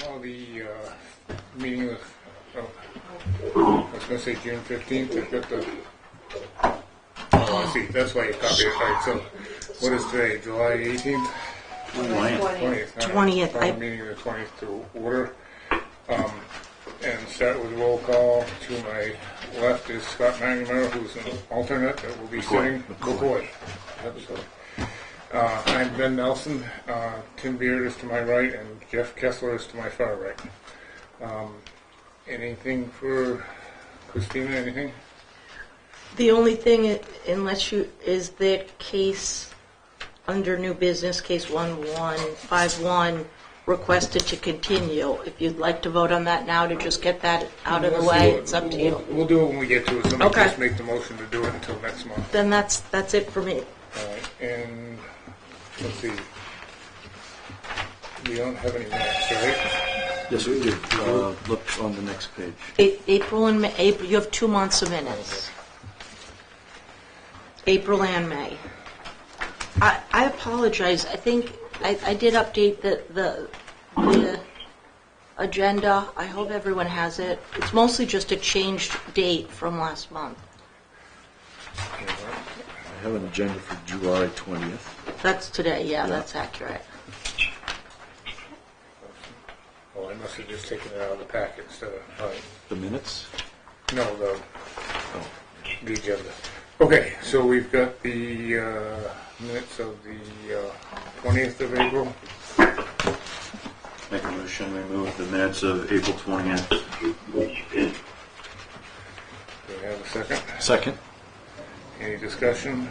Well, the meeting of, I was going to say June 15th. I've got the, oh, I see, that's why you copied it. All right, so what is today, July 18th? 20th. 20th. Call the meeting of the 20th to order. And start with roll call. To my left is Scott McNamara, who's an alternate that will be sitting. McCoy. I'm Ben Nelson. Tim Beard is to my right, and Jeff Kessler is to my far right. Anything for Christina? Anything? The only thing, unless you, is that case under new business, case 1151, requested to continue. If you'd like to vote on that now to just get that out of the way, it's up to you. We'll do it when we get to it. Somebody Okay. just make the motion to do it until next month. Then that's it for me. All right, and let's see. We don't have any minutes, right? Yes, we do. Look on the next page. April and May. April, you have 2 months of minutes. April and May. I apologize. I think I did update the agenda. I hope everyone has it. It's mostly just a changed date from last month. I have an agenda for July 20th. That's today. Yeah, that's accurate. Oh, I must have just taken it out of the packet instead of, all right. The minutes? No, the agenda. Okay, so we've got the minutes of the 20th of April. Make a motion, we move the minutes of April 20th. Do we have a second? Second. Any discussion?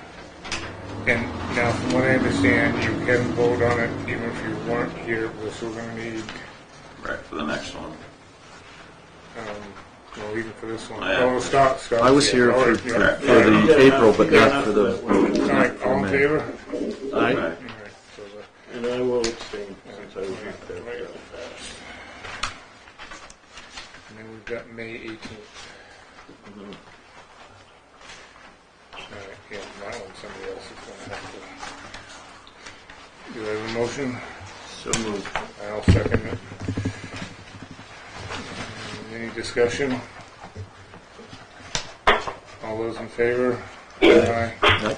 And now, from what I understand, you can vote on it even if you weren't here, because we're going to need, Right, for the next one. well, even for this one. Yeah. Oh, Scott. I was here All for right, yeah. the April, but not for the. All right, all in favor? Aye. Right. All right, so the And I will abstain since I was there. And then we've got May 18th. All right, yeah, that one, somebody else is going to have to. Do I have a motion? So moved. I'll second it. Any discussion? All those in favor? Aye. Aye.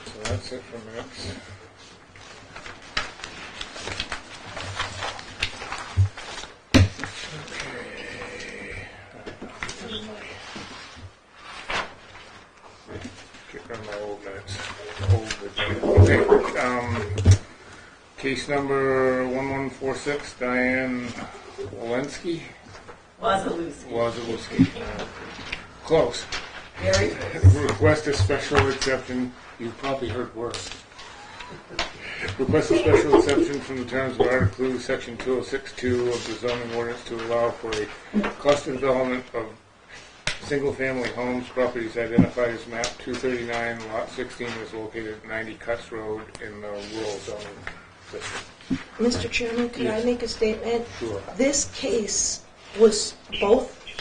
So that's it for minutes. Get rid of my old minutes. Okay, case number 1146, Diane Walensky? Wazalewski. Close. Very. Request a special exception. You've probably heard worse. Request a special exception from the terms of Article 2, Section 2062 of the zoning ordinance to allow for a cluster development of single-family homes. Properties identified as map 239, lot 16 is located at 90 Cuts Road in the rural zoning district. Mr. Chairman, could I make a statement? Sure. This case was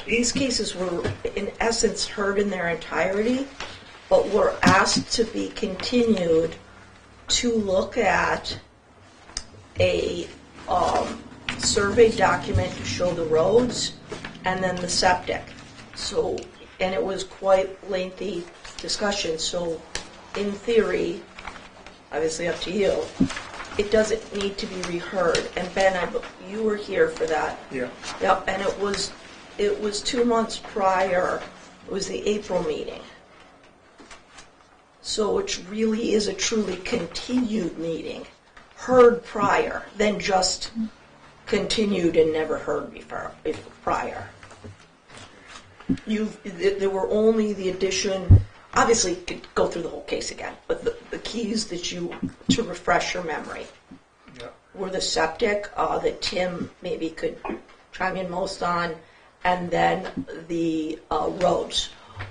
these cases were in essence heard in their entirety, but were asked to be continued to look at a survey document to show the roads and then the septic. So, and it was quite lengthy discussion, so in theory, obviously up to you, it doesn't need to be reheard. And Ben, you were here for that. Yeah. Yep, and it was 2 months prior, it was the April meeting. So it really is a truly continued meeting, heard prior, then just continued and never heard before, prior. There were only the addition, obviously you could go through the whole case again, but the keys to refresh your memory Yeah. were the septic, that Tim maybe could chime in most on, and then the roads.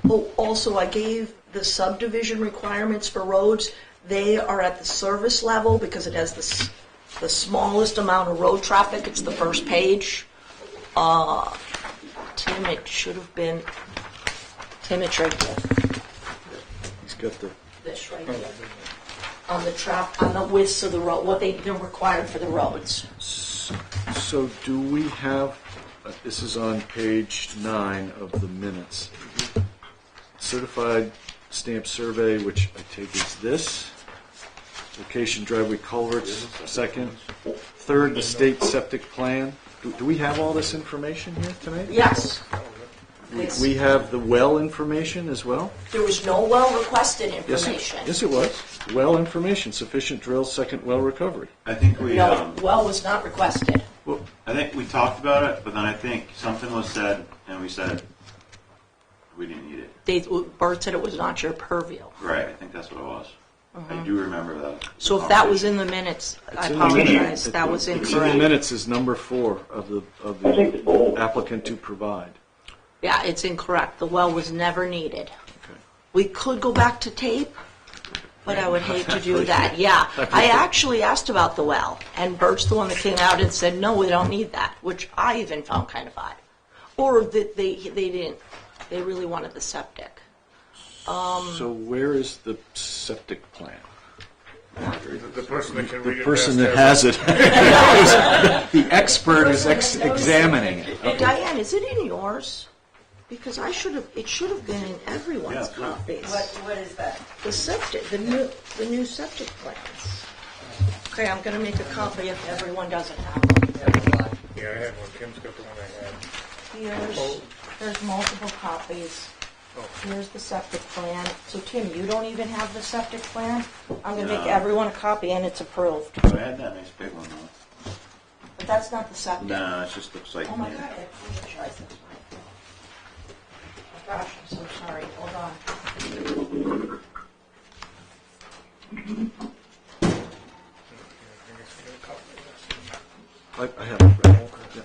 Oh, also, I gave the subdivision requirements for roads. They are at the service level because it has the smallest amount of road traffic. It's the first page. Tim, it should have been. Tim, it's right here. He's got the. This right here. on the widths of the road, what they're required for the roads. So do we have, this is on page 9 of the minutes, certified stamp survey, which I take is this, location driveway culverts, second, third, the state septic plan. Do we have all this information here tonight? Yes. We have the well information as well? There was no well requested Yes, information. yes, it was. Well information, sufficient drill, second well recovery. I think we, No, well was not requested. Well, I think we talked about it, but then I think something was said, and we said we didn't need it. Bert said it was not your purview. Right, I think that's what it was. I do remember that. So if that was in the minutes, I it's in the minutes. apologize, that was It's in the incorrect. minutes is number 4 of the applicant to provide. Yeah, it's incorrect. The well was never needed. Okay. We could go back to tape, but I would hate to do that. Yeah, I actually asked about the well, and Bert's the one that came out and said, no, we don't need that, which I even found kind of odd. Or that they didn't, they really wanted the septic. So where is the septic plan? The person that can read The it person best that has it. The expert is examining it. And Diane, is it in yours? Because it should have been in everyone's Yeah, sure. copies. What is that? The septic, the new septic plans. Okay, I'm gonna make a copy if everyone doesn't have one. Yeah, I had one. Kim's got the one I had. There's multiple copies. Here's the septic plan. So Tim, you don't even have the septic plan? I'm gonna make No. everyone a copy and it's approved. But I had that nice big one though. But that's not the septic. No, it just looks like. Oh my God, I apologize. That's my fault. Oh gosh, I'm so sorry. Hold on. I have it. Right. Yeah.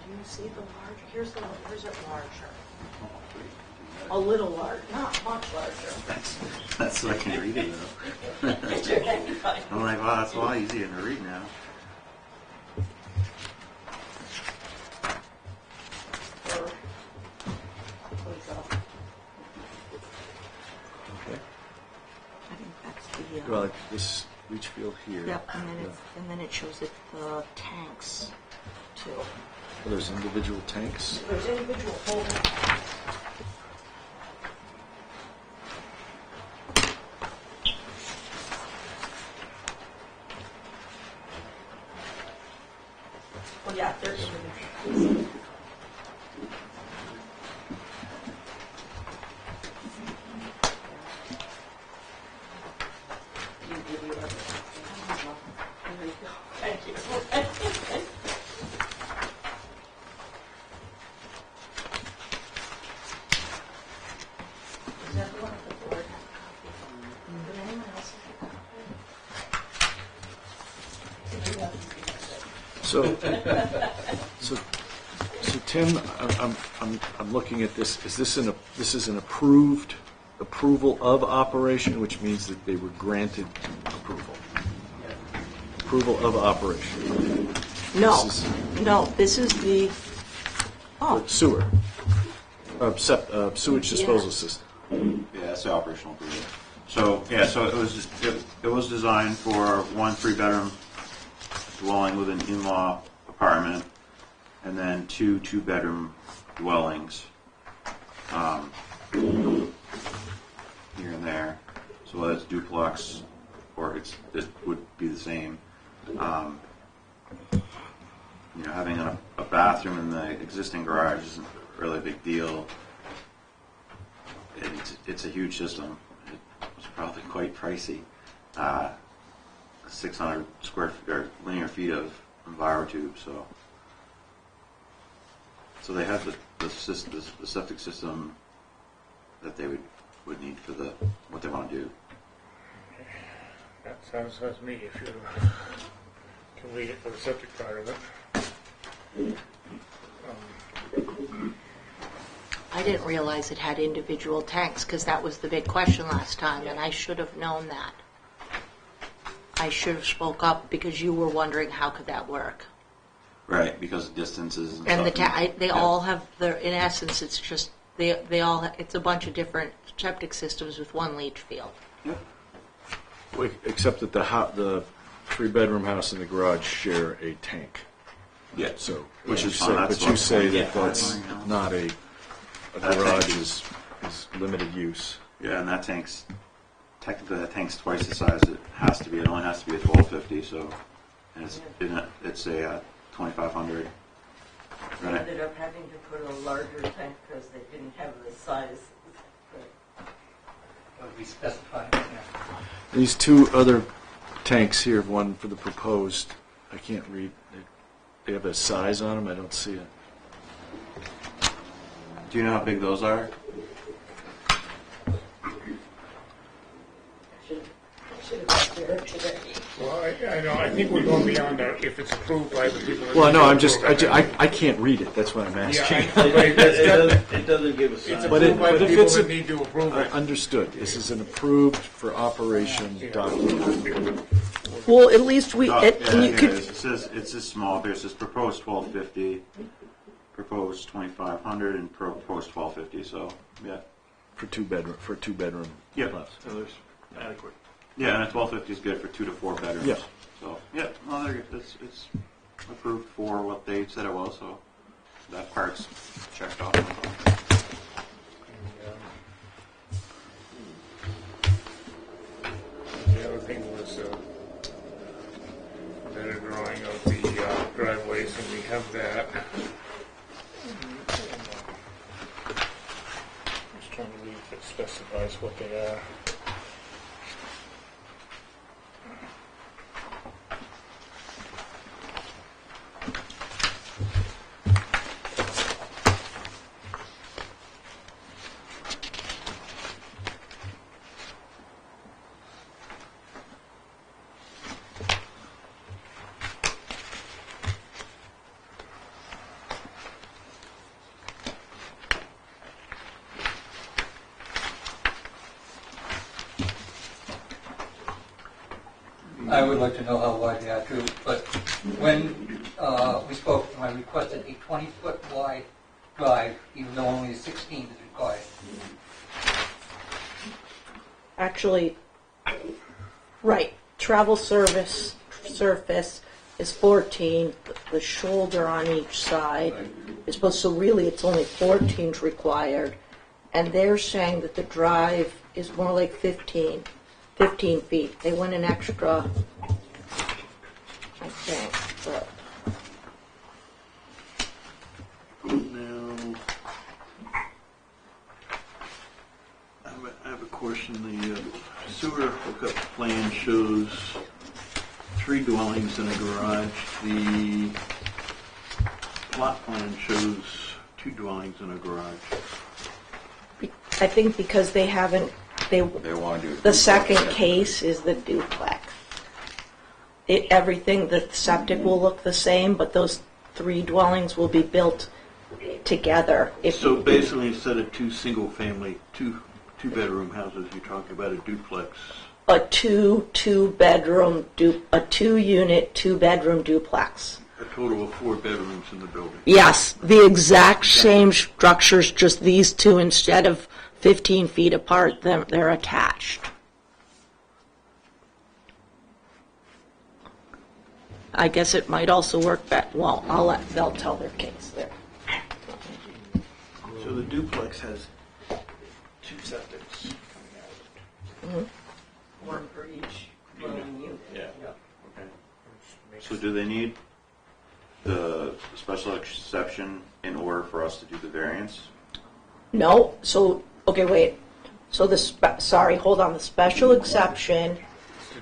Do you see the larger? Here's it larger. A little larger, not much larger. That's so I can read it though. I'm like, wow, that's a lot easier to read now. Okay. I think that's the. Well, this leach field here. Yep, and then it shows it the tanks too. Well, there's individual tanks. There's individual holding. Well, yeah, there's individual. Thank you. Does everyone at the board have a copy? Would anyone else have a copy? So Tim, I'm looking at this. Is this this is an approval of operation, which means that they were granted approval. Approval of operation. No, This no, this is the, oh, Sewer. Sewage disposal Yeah. system. Yeah, that's the operational approval. So, yeah, so it was designed for 1 3-bedroom dwelling with an in-law apartment, and then 2 2-bedroom dwellings, here and there. So whether it's duplex or it would be the same. Having a bathroom in the existing garage isn't really a big deal. It's a huge system. It's probably quite pricey. 600 square feet or linear feet of EnviroTube. So they have the septic system that they would need for what they want to do. That satisfies me if you can read it for the septic part of it. I didn't realize it had individual tanks, because that was the big question last time, and I should have known that. I should have spoke up, because you were wondering how could that work. Right, because of distances and And the stuff. they all have their, in essence, it's just, they all, it's a bunch of different septic systems with one leach field. Yep. Wait, except that the three-bedroom house and the garage share a tank. Yeah. So, Which you is say- fine. That's but you what- say yeah. that that's not a That garage tank is limited use. Yeah, and that tank's, technically that tank's twice the size it has to be. It only has to be a 1250, so, and it's a 2500. They Right. ended up having to put a larger tank because they didn't have the size. What we specified, yeah. These two other tanks here, one for the proposed, I can't read, they have a size on them, I don't see it. Do you know how big those are? Should have got there today. Well, I know, I think we're going beyond that, if it's approved by the people. that Well, no, need to I'm just, approve it. I can't read it, that's what I'm Yeah, asking. but it's got- It doesn't give a it's sign. But it- approved by but the if people it's that a- need to approve it. Understood, this is an approved for operation document. Well, at least we, Oh, and yeah, you here it could, is. It says, it's this small, there's this proposed 1250, proposed 2500, and proposed 1250, so, yeah. For two bedroom Yep. house. So there's adequate. Yeah, and a 1250 is good for 2 to 4 bedrooms. Yeah. So, yeah, well, there you go. It's approved for what they said it was, so that part's checked off. The other thing was, better drawing of the driveways, and we have that. Just trying to read if it specifies what they are. I would like to know how wide they are too, but when we spoke, I requested a 20-foot wide drive, even though only 16 is required. actually, right, travel surface is 14, the shoulder on each side is supposed, so really it's only 14 required, and they're saying that the drive is more like 15 feet. They went an extra, I think, but Now, I have a question. The sewer hookup plan shows 3 dwellings and a garage. The plot plan shows 2 dwellings and a garage. I think because they haven't, They want to do the second case is the duplex. Everything, the septic will look the same, but those 3 dwellings will be built together. So basically, instead of 2 single-family, 2-bedroom houses, you're talking about a duplex. A two-unit, 2-bedroom duplex. A total of 4 bedrooms in the building. Yes, the exact same structures, just these 2, instead of 15 feet apart, they're attached. I guess it might also work well, they'll tell their case there. So the duplex has 2 septics. One for each dwelling unit. Yeah. So do they need the special exception in order for us to do the variance? No, so, okay, wait. So the, hold on, the special exception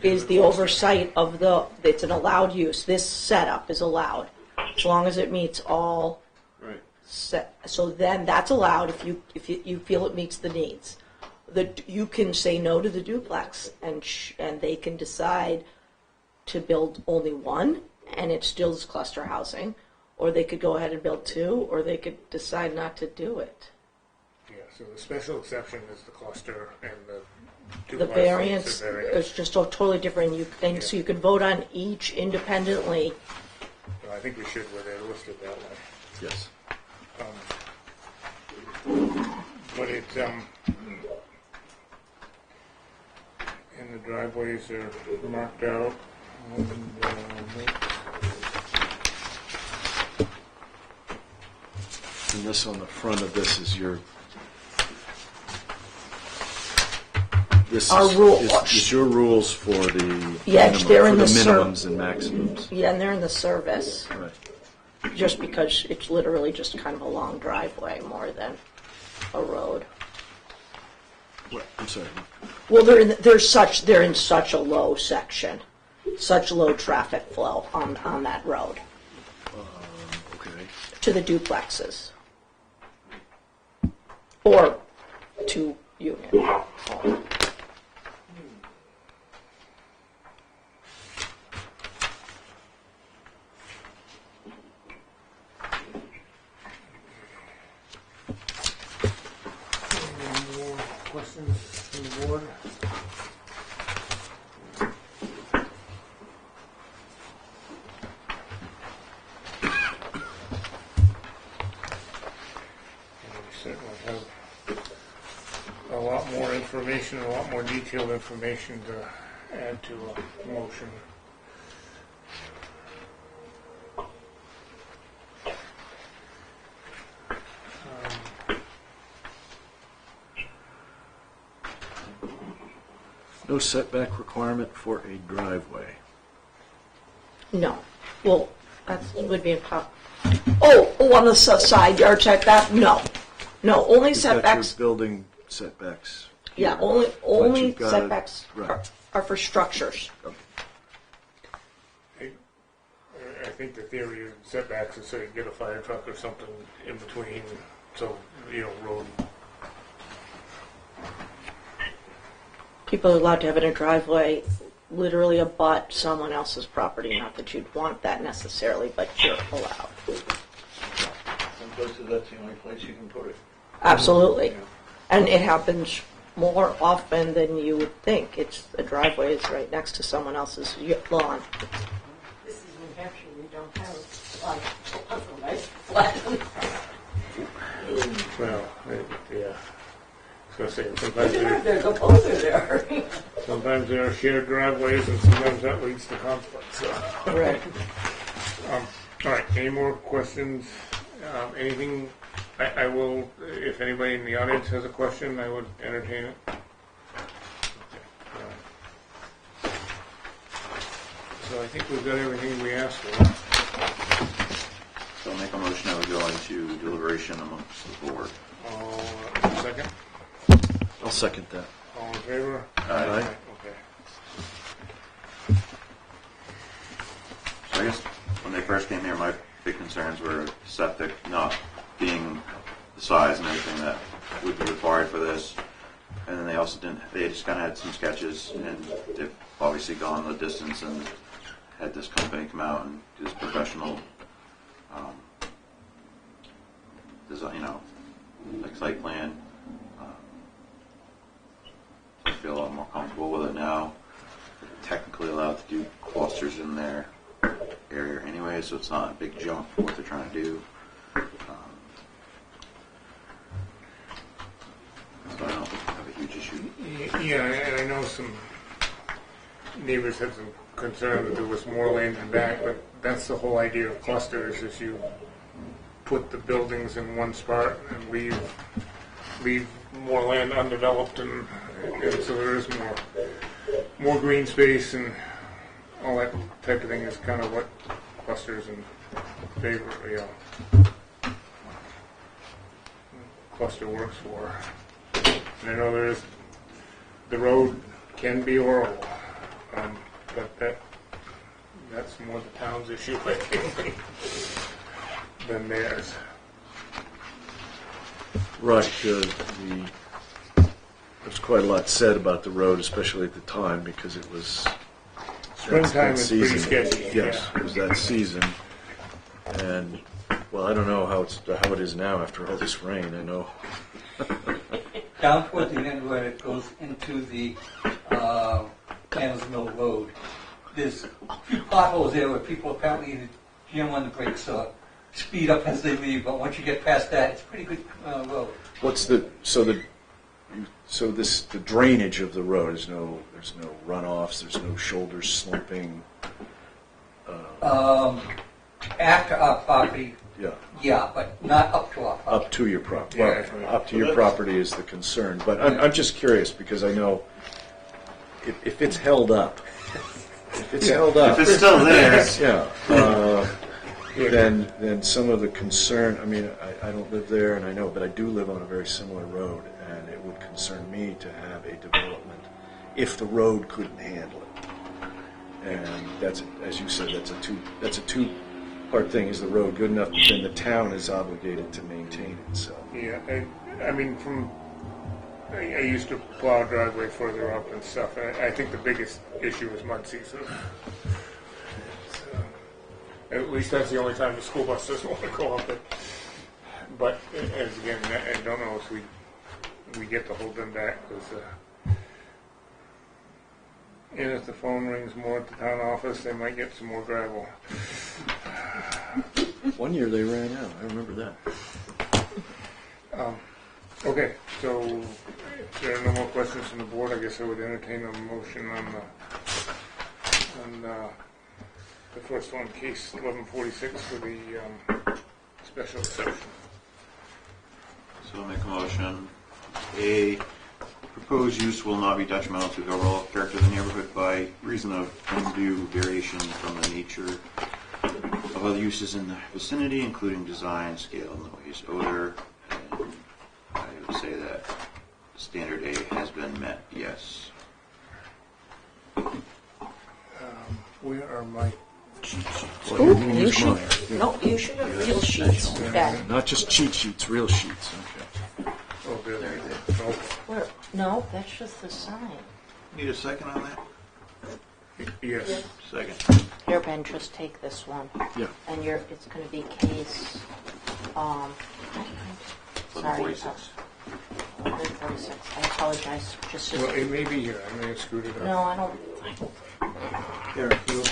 is the oversight of it's an allowed use. This setup is allowed, as long as it meets all Right. so then that's allowed if you feel it meets the needs. You can say no to the duplex, and they can decide to build only 1, and it still is cluster housing, or they could go ahead and build 2, or they could decide not to do it. Yeah, so the special exception is the cluster and the The duplex. variance The variance. is just totally different. So you could vote on each independently. So I think we should with it listed that way. Yes. But it's, and the driveways are marked out. And this on the front of this is your. This Our is your rules for the Yeah, they're in for the the minimums and maximums. Yeah, and they're in the service, Right. just because it's literally just kind of a long driveway more than a road. What? I'm sorry. Well, they're in such a low section, such low traffic flow on that road Okay. to the duplexes. Or to Union. Any more questions from the board? And we certainly have a lot more information, a lot more detailed information to add to a motion. No setback requirement for a driveway. No. Well, that would be impossible. Oh, on the side yard setback? No. No, only You've got setbacks. your building setbacks. Yeah, here, only you've got a- setbacks right. are for structures. I think the theory is setbacks is so you can get a fire truck or something in between, so, road. People are allowed to have it in a driveway, literally abut someone else's property. Not that you'd want that necessarily, but you're allowed. Some places, that's the only place you can put it. Absolutely. And it happens more often than you would think. It's the driveway is right next to someone else's lawn. This is New Hampshire, we don't have a lot of nice flat. Well, yeah. I was going to say, sometimes They're the both are there. sometimes there are shared driveways and sometimes that leads to conflict, so. Right. All right, any more questions? Anything, I will, if anybody in the audience has a question, I would entertain it. So I think we've got everything we asked for. So I'll make a motion that we go into deliberation amongst the board. Second? I'll second that. All in favor? Aye. Okay. So I guess when they first came here, my big concerns were septic not being the size and everything that would be required for this. And then they also they just kind of had some sketches, and they've obviously gone the distance and had this company come out and do this professional design, like site plan. I feel a lot more comfortable with it now. Technically allowed to do clusters in their area anyway, so it's not a big jump for what they're trying to do. So I don't have a huge issue. Yeah, and I know some neighbors had some concern that there was more land in back, but that's the whole idea of clusters, is you put the buildings in one spot and leave more land undeveloped, and so there is more green space and all that type of thing is kind of what clusters in favor, cluster works for. And I know the road can be horrible, but that's more the town's issue, I think, than theirs. Right. There's quite a lot said about the road, especially at the time, because it was Springtime that is pretty season. sketchy. Yes, Yeah. it was that season, and well, I don't know how it is now after all this rain. I know Down toward the end where it goes into the Candles Mill Road, there's a few potholes there where people apparently either jam on the brakes or speed up as they leave, but once you get past that, it's a pretty good road. What's the drainage of the road? There's no runoffs. There's no shoulders slumping. After our property, Yeah, but not up to our property. up to your property. Yeah. Well, up to your property is the concern. But I'm just curious because I know if it's held up, If it's still there, then some of the concern. I mean, I don't live there, and I know, but I do live on a very similar road, and it would concern me to have a development if the road couldn't handle it. And that's, as you said, that's a two-part thing. Is the road good enough? Then the town is obligated to maintain it. So Yeah, I mean, I used to plow a driveway further up and stuff. I think the biggest issue is mud season. At least that's the only time the school bus doesn't want to go up it. But as again, I don't know if we get to hold them back because. And if the phone rings more at the town office, they might get some more gravel. one year they ran out. I remember that. Okay, so if there are no more questions from the board, I guess I would entertain a motion on the first one, case 1146 for the special exception. so I'll make a motion. A proposed use will not be detrimental to the overall character of the neighborhood by reason of undue variation from the nature of other uses in the vicinity, including design, scale, noise, odor. And I would say that standard A has been met, yes. Where are my cheat sheets? Well, Ooh, can you use should, mine. no, you should have real sheets, Ben. Not just cheat sheets, real sheets. Okay. Oh, there they are. Okay. Where, no, that's just the sign. Need a second on that? Yes. Second. Here, Ben, just take this one. Yeah. And it's going to be case, sorry. 1146. 1146. I apologize. Just, Well, it may be here. I may have screwed it up. no, I don't. Here, you.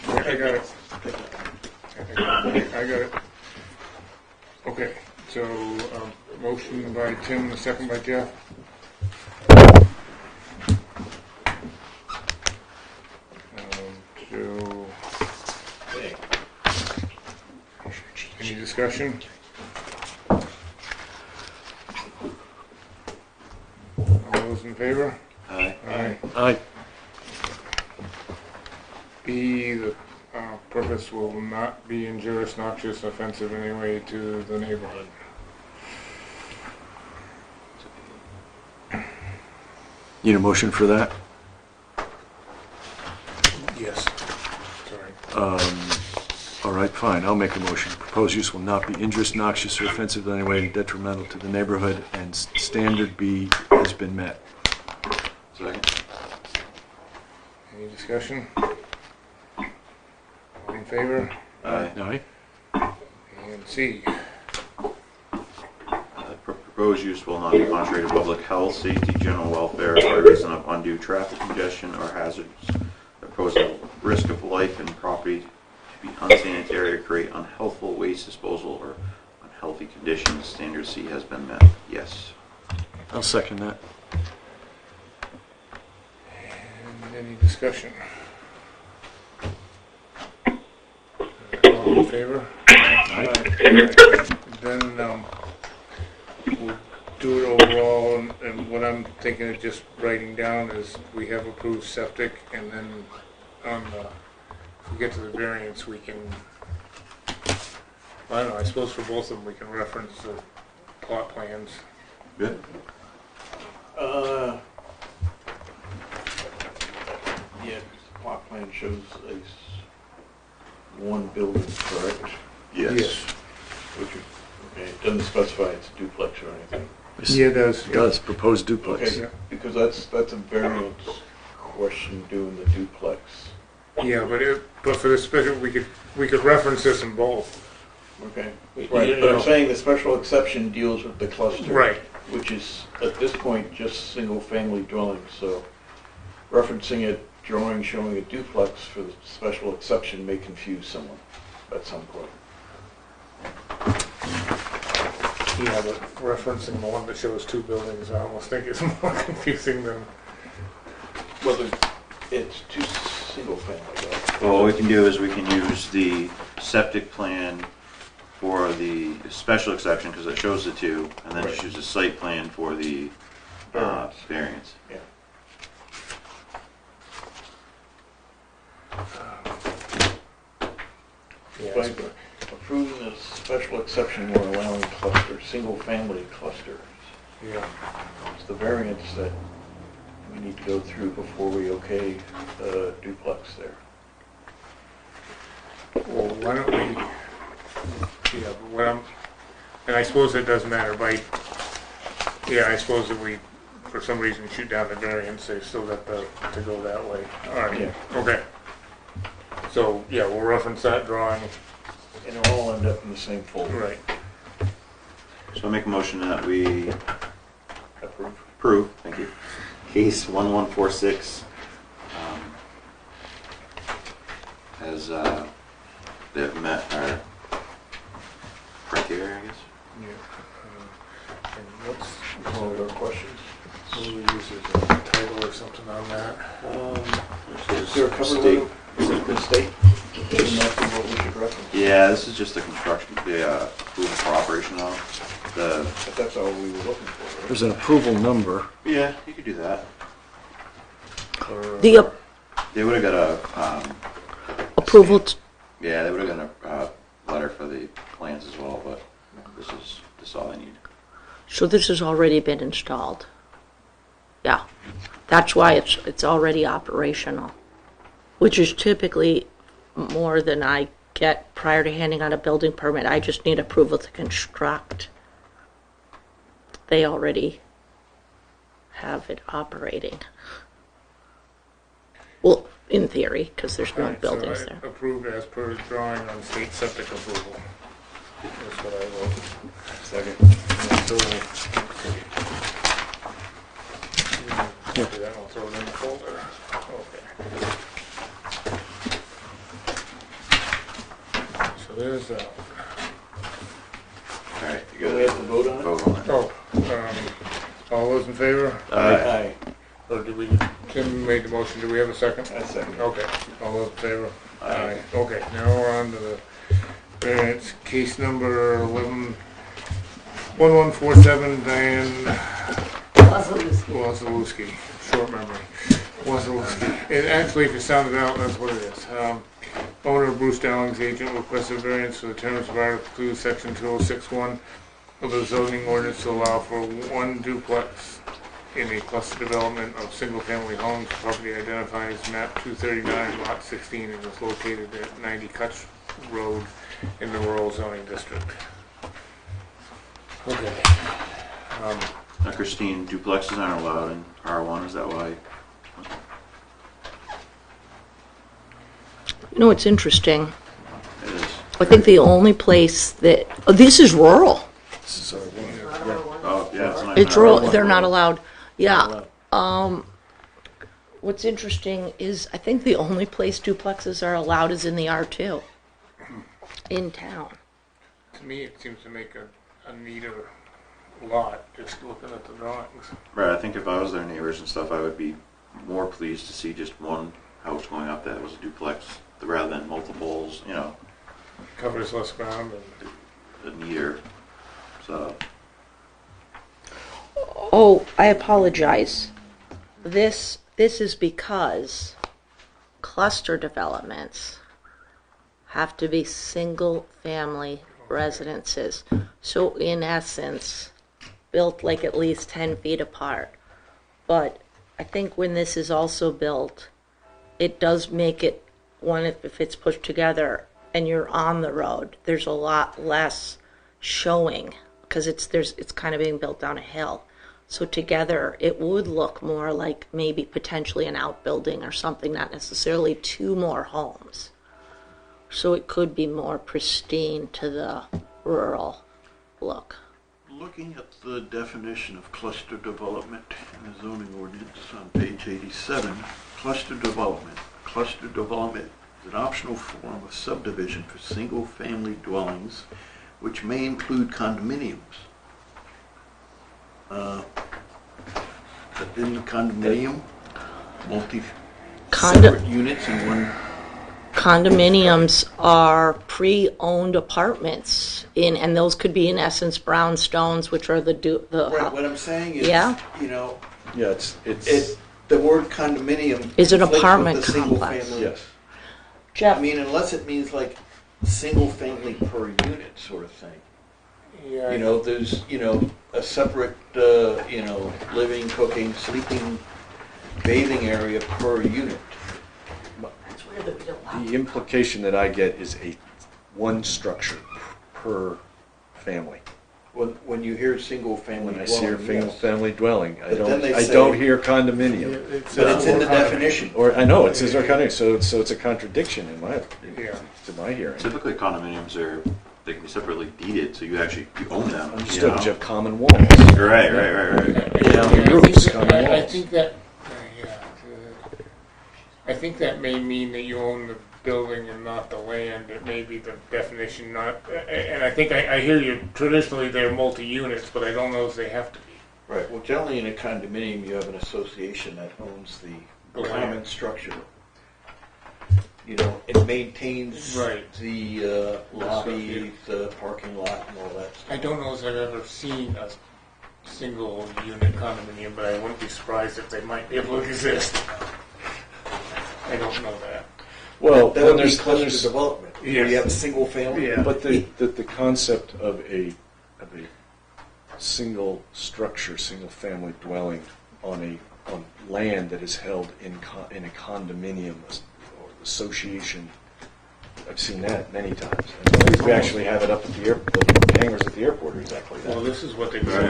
I got it. I got it. Okay, so motion by Tim, a second by Jeff. So, any discussion? All those in favor? Aye. Aye. Aye. B, the purpose will not be injurious, noxious, offensive in any way to the neighborhood. Need a motion for that? Yes. Sorry. All right, fine. I'll make a motion. Proposed use will not be injurious, noxious, or offensive in any way, detrimental to the neighborhood, and standard B has been met. Second. Any discussion? All in favor? Aye. Aye. And C. Proposed use will not be contrary to public health, safety, general welfare, by reason of undue traffic congestion or hazards that pose a risk of life and property to be unsanitary or create unhealthful waste disposal or unhealthy conditions. Standard C has been met. Yes. I'll second that. And any discussion? All in favor? Aye. Then we'll do it overall, and what I'm thinking of just writing down is we have approved septic, and then if we get to the variance, we can, I don't know, I suppose for both of them, we can reference the plot plans. Good. Yeah, the plot plan shows one building, correct? Yes. Which, okay, it doesn't specify it's a duplex or anything. Yeah, it does. It does, proposed duplex. Okay, because that's a variance question doing the duplex. Yeah, but for the special, we could reference this in both. Okay. Right, But you know. I'm saying the special exception deals with the cluster. Right. Which is, at this point, just single-family dwellings, so referencing a drawing showing a duplex for the special exception may confuse someone at some point. Yeah, but referencing the one that shows two buildings, I almost think it's more confusing than, Whether it's two single-family, though. Well, what we can do is we can use the septic plan for the special exception, because it shows the two, and then just Right. use the site plan for the variance. Yeah. yeah, By it's- approving the special exception, we're allowing cluster, single-family clusters. yeah. It's the variance that we need to go through before we okay the duplex there. Well, why don't we, yeah, but what I'm, and I suppose it doesn't matter, I suppose if we, for some reason, shoot down the variance, they still got to go that way. All right, Yeah. okay. So, yeah, we'll reference that drawing, And it'll all end up in the same folder. right. So I make a motion that we Approve. approve, thank you, case 1146, as they've met our criteria, I guess. Yeah. And what's, All your questions? what do we use as a title or something on that? Is there a cover State. letter? Is it the state? Isn't that what we should reference? Yeah, this is just the construction, the approval for operation of the. But that's all we were looking for, right? There's an approval number. Yeah, you could do that. Or- The They would have got a. approval, Yeah, they would have got a letter for the plans as well, but this is all I need. so this has already been installed. Yeah, that's why it's already operational, which is typically more than I get prior to handing out a building permit. I just need approval to construct. They already have it operating. Well, in theory, because there's no Alright, so buildings I there. approved as per drawing on state septic approval. That's what I wrote. Second. So, copy that, I'll throw it in the folder. Okay. So there's that. All right, you Do got we have to vote on it? vote on it. Oh, all those in favor? Aye. Or do we, Tim made the motion, do we have a second? I second. Okay, all those in favor? Aye. Okay, now we're on to the variance, case number 1147, Diane Wazalewski, short memory, Wazalewski. And actually, if you sound it out, that's what it is. Owner Bruce Dowling's agent requested variance for the terms of Article 2, Section 2061 of the zoning ordinance to allow for one duplex in a cluster development of single-family homes. Property identified as map 239, lot 16, and is located at 90 Cutts Road in the rural zoning district. Okay. Now, Christine, duplexes aren't allowed in R1, is that why? You know, it's interesting. It is. I think the only place that, oh, this is rural. So, Oh, yeah, it's not It's even rural, R1. they're not allowed. Yeah. allowed. What's interesting is I think the only place duplexes are allowed is in the R2 in town. To me, it seems to make a neater lot, just looking at the drawings. Right, I think if I was their neighbors and stuff, I would be more pleased to see just one house going up that was a duplex rather than multiples, you know, Covers less ground and the neater. So, Oh, I apologize. This is because cluster developments have to be single-family residences. So in essence, built like at least 10 feet apart. But I think when this is also built, it does make it one if it's pushed together and you're on the road. There's a lot less showing because it's kind of being built down a hill. So together, it would look more like maybe potentially an outbuilding or something, not necessarily two more homes. So it could be more pristine to the rural look. Looking at the definition of cluster development in the zoning ordinance on page 87, cluster development. Cluster development is an optional form of subdivision for single-family dwellings, which may include condominiums. But in the condominium, separate units in one. Condominiums are pre-owned apartments and those could be in essence brownstones, which are Right, what I'm saying is, Yeah. you know, Yeah, the word condominium Is an conflicts with apartment the single complex. family. yes. Jeff, I mean, unless it means like single family per unit sort of thing. Yeah, You know, there's, a separate, living, cooking, sleeping, bathing area per unit. That's where the bill The implication that I get is one structure per family. When you hear single family When I dwelling, see a single yes. family dwelling, But then they I say- don't hear condominium. But it's in the definition. Or, I know, it says our condominium, so it's a contradiction in Yeah. to my hearing. Typically condominiums they can be separately deeded, so you own them. Understood, know? you have common walls. Right. Common roofs, common I walls. think that, I think that may mean that you own the building and not the land. It may be the definition, not, and I think I hear you, traditionally they're multi-units, but I don't know if they have to be. Right, well, generally in a condominium, you have an association that owns the The common land. structure. It maintains Right. the lobby, the parking lot, and all that stuff. I don't know if I've ever seen a single unit condominium, but I wouldn't be surprised if they might be able to exist. I don't know that. Well, That then would be there's, cluster there's development. Where Yes. you have a single family. Yeah. but the concept of a single structure, single family dwelling on land that is held in a condominium or association, I've seen that many times. And we actually have it up at the airport. The hangars at the airport are exactly Well, that. this is what they, Right.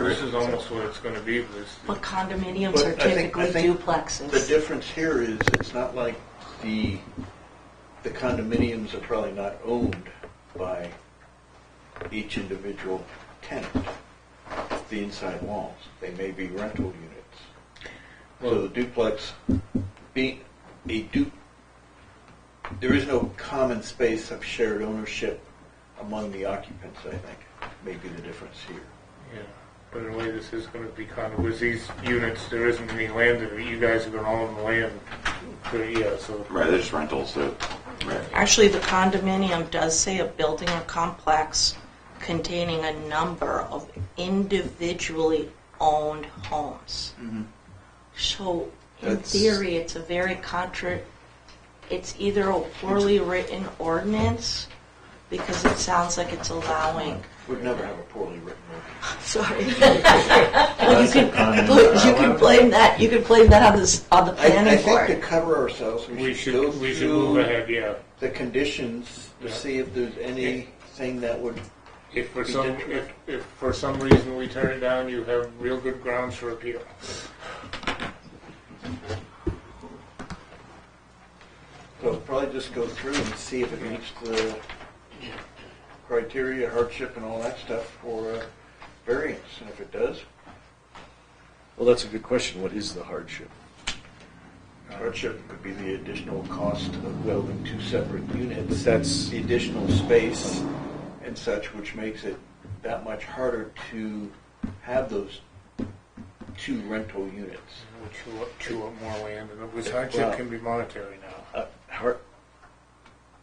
this is almost what it's gonna be, this. But condominiums But are I think- typically I think duplexes. The difference here is it's not like the condominiums are probably not owned by each individual tenant, the inside walls. They may be rental units. So the duplex, being there is no common space of shared ownership among the occupants, I think, may be the difference here. Yeah, but in a way, this is gonna be kind of, with these units, there isn't any land that you guys are gonna own the land. So. Right, they're just rentals, so, right. Actually, the condominium does say a building or complex containing a number of individually owned homes. So, in That's- theory, it's a very it's either a poorly written ordinance, because it sounds like it's allowing, Would never have a poorly written ordinance. sorry. Well, you can blame that, on the I planning think board. to cover ourselves, We should go move through ahead, yeah. the conditions to Yeah. see if there's anything that would, If for Be some, different. if for some reason we turn it down, you have real good grounds for appeal. so probably just go through and see if it meets the criteria, hardship, and all that stuff for variance. And if it does, Well, that's a good question. What is the hardship? hardship could be the additional cost of building two separate units. That's The additional space and such, which makes it that much harder to have those two rental units. Chew up more land, and which Wow. hardship can be monetary now.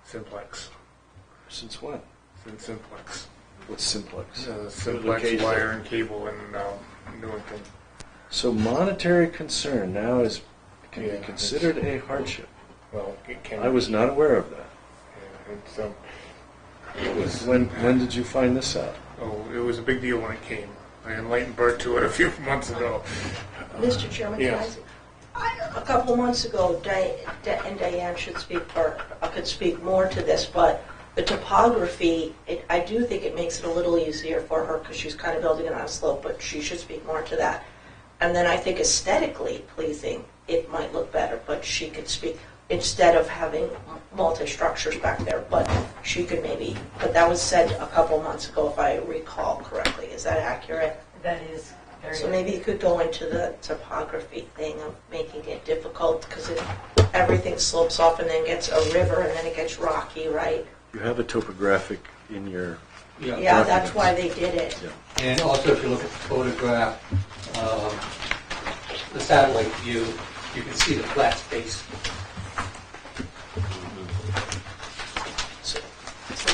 Simplex, since when? Simplex. What's simplex? Simplex case wire of- and cable in Newport. So monetary concern now can Yeah, be considered a hardship. Well, it can. I was not aware of that. Yeah, it was. When did you find this out? Oh, it was a big deal when it came. I enlightened Bert to it a few months ago. Mr. Chairman, can I Yes. say- a couple months ago, and Diane should speak, or could speak more to this, but the topography, I do think it makes it a little easier for her because she's kind of building it on a slope, but she should speak more to that. And then I think aesthetically pleasing, it might look better, but she could speak. instead of having multi-structures back there, but she could maybe, but that was said a couple months ago, if I recall correctly. Is that accurate? That is very. So maybe you could go into the topography thing of making it difficult, because everything slopes off and then gets a river and then it gets rocky, right? You have a topographic in your, Yeah, that's why they did it. yeah. And also, if you look at the photograph, the satellite view, you can see the flat space. So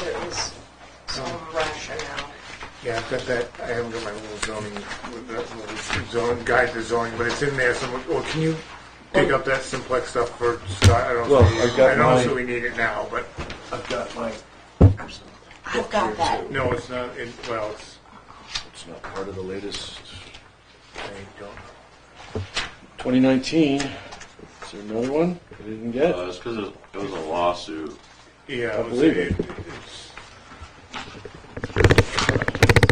there is some rationale. Yeah, I've got that, I haven't got my little zoning, zone, guide to zoning, but it's in there somewhere. Well, can you dig up that simplex stuff for Scott? I don't Well, know I've got I don't know my- if we need it now, but, I've got my, I've got that. no, it's not, well, it's not part of the latest I don't, 2019. Is there another one I didn't get? It's because it was a lawsuit. yeah. I believe it. It's,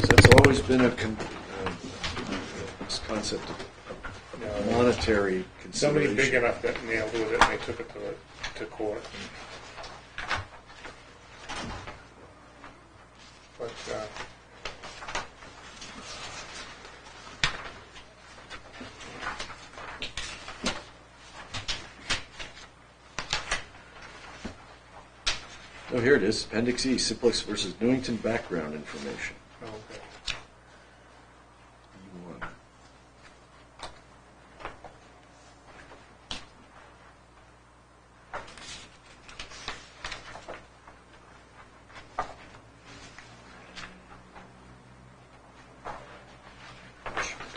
That's always been this concept of no, monetary somebody big consideration. enough got nailed with it and they took it to court. But, Oh, here it is. Appendix E, Simplex versus Newington background information. okay. E1.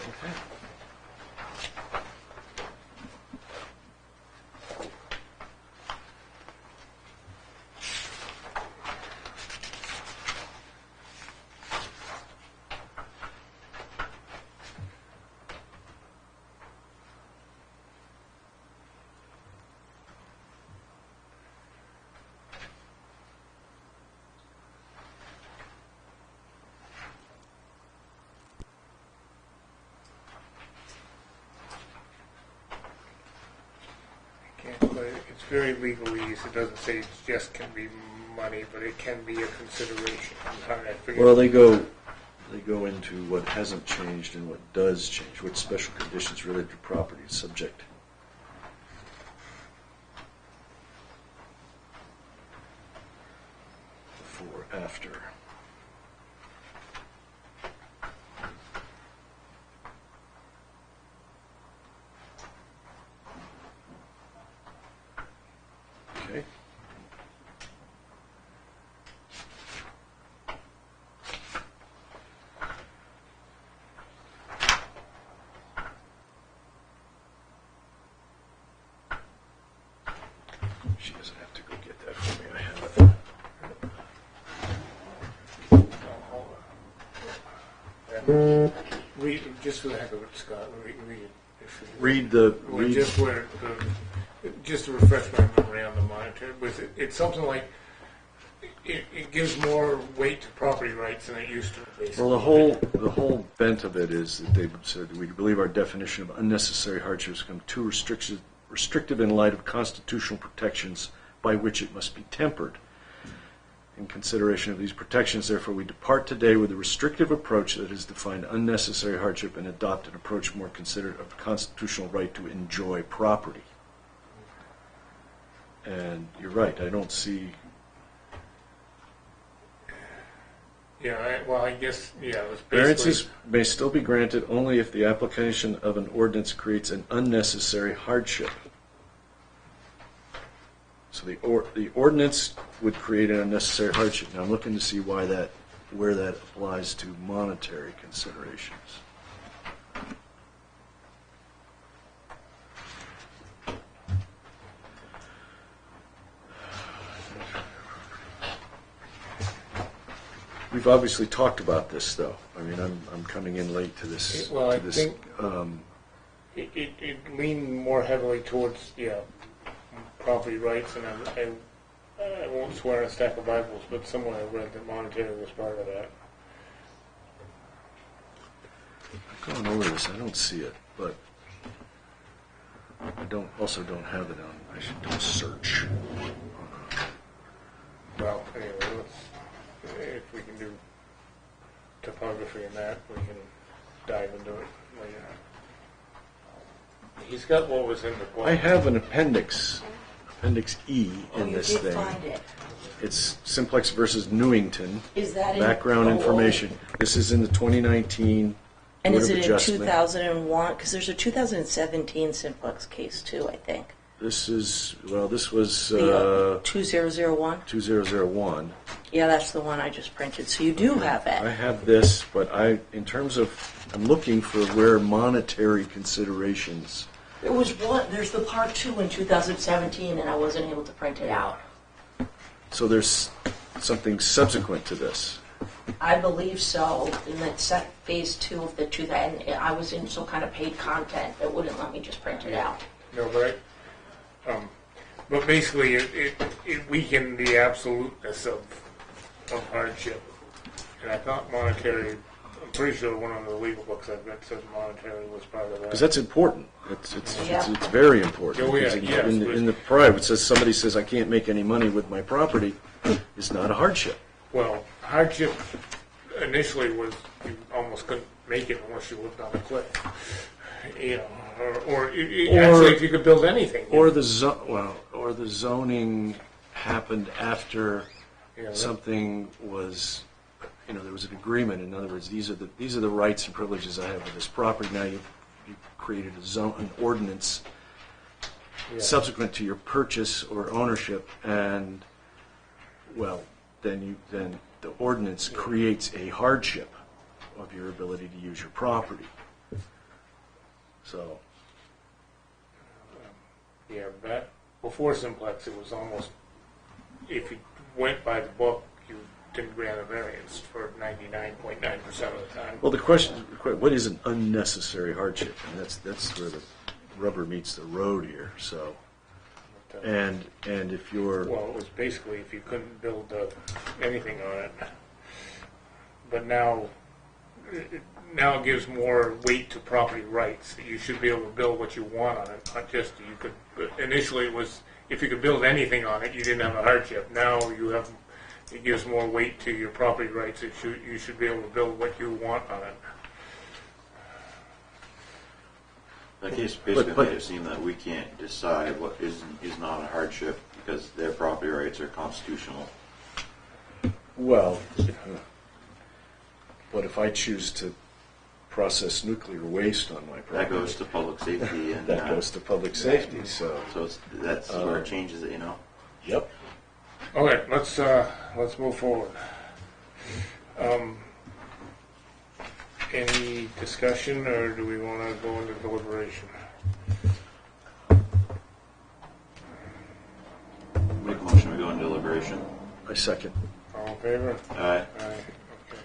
Okay. Can't put it, it's very legalese. It doesn't say it just can be money, but it can be a consideration. I'm trying to figure. Well, they go into what hasn't changed and what does change, what special conditions related to property is subject. Before, after. Okay. She doesn't have to go get that for me. I have it. Read, just for the heck of it, Scott, read it. Read the Or read. just where, just to refresh my memory on the monitor, it's something like, it gives more weight to property rights than it used to, basically. Well, the whole bent of it is that they said we believe our definition of unnecessary hardship has become too restrictive in light of constitutional protections by which it must be tempered. In consideration of these protections, therefore, we depart today with a restrictive approach that has defined unnecessary hardship and adopt an approach more considerate of the constitutional right to enjoy property. And you're right, I don't see. Yeah, I guess, yeah, it was basically. Variances may still be granted only if the application of an ordinance creates an unnecessary hardship. So the ordinance would create an unnecessary hardship. Now I'm looking to see where that applies to monetary considerations. We've obviously talked about this, though. I mean, I'm coming in late to this. Well, I to this, think it leaned more heavily towards, property rights, and I won't swear on a stack of Bibles, but somewhere I read that monetary was part of that. I've gone over this. I don't see it, but also don't have it on, I should do a search. Well, anyway, if we can do topography in that, we can dive into it later. He's got what was in the book. I have an Appendix E Oh, in you this did thing. find it. It's Simplex versus Newington. Is that in? Background oh, information. This is in the 2019 And Board is of it in Adjustment. 2001? Because there's a 2017 Simplex case too, I think. This is, well, this was The 2001? 2001. Yeah, that's the one I just printed. So you do have I it. have this, but in terms of, I'm looking for where monetary considerations. There was one, there's the part 2 in 2017, and I wasn't able to print it out. So there's something subsequent to this. I believe so, in that set phase 2 of the 2000, and I was in some kind of paid content that wouldn't let me just print it out. No, but basically, it weakened the absoluteness of hardship. And I thought monetary, I'm pretty sure one of the legal books I've got says monetary was part of that. Because that's important. It's Yeah. very important. Oh, yeah, Because yes, in the private, it says somebody says, I can't make any money with my property, it's not a hardship. Well, hardship initially was you almost couldn't make it unless you lived on a cliff. You know, or actually, if you could build anything. Or the zoning happened after you know, something was, there was an agreement. In other words, these are the rights and privileges I have with this property. Now you created an ordinance yeah. subsequent to your purchase or ownership, and then the ordinance creates a hardship of your ability to use your property. So. Yeah, that before Simplex, it was almost if you went by the book, you didn't grant a variance for 99.9% of the time. Well, the question is, what is an unnecessary hardship? And that's where the rubber meets the road here. So, and if you're Well, it was basically if you couldn't build anything on it. But now it gives more weight to property rights. That you should be able to build what you want on it, not just you could. Initially, it was if you could build anything on it, you didn't have a hardship. Now it gives more weight to your property rights. You should be able to build what you want on it. The case basically made it seem that we can't decide what is not a hardship because their property rights are constitutional. well, but if I choose to process nuclear waste on my property, That goes to public safety and that goes to public safety. So, that's where it changes it, yep. Okay, let's move forward. Any discussion, or do we want to go into deliberation? Make a motion to go into deliberation. I second. All in favor? Aye. Aye. Okay.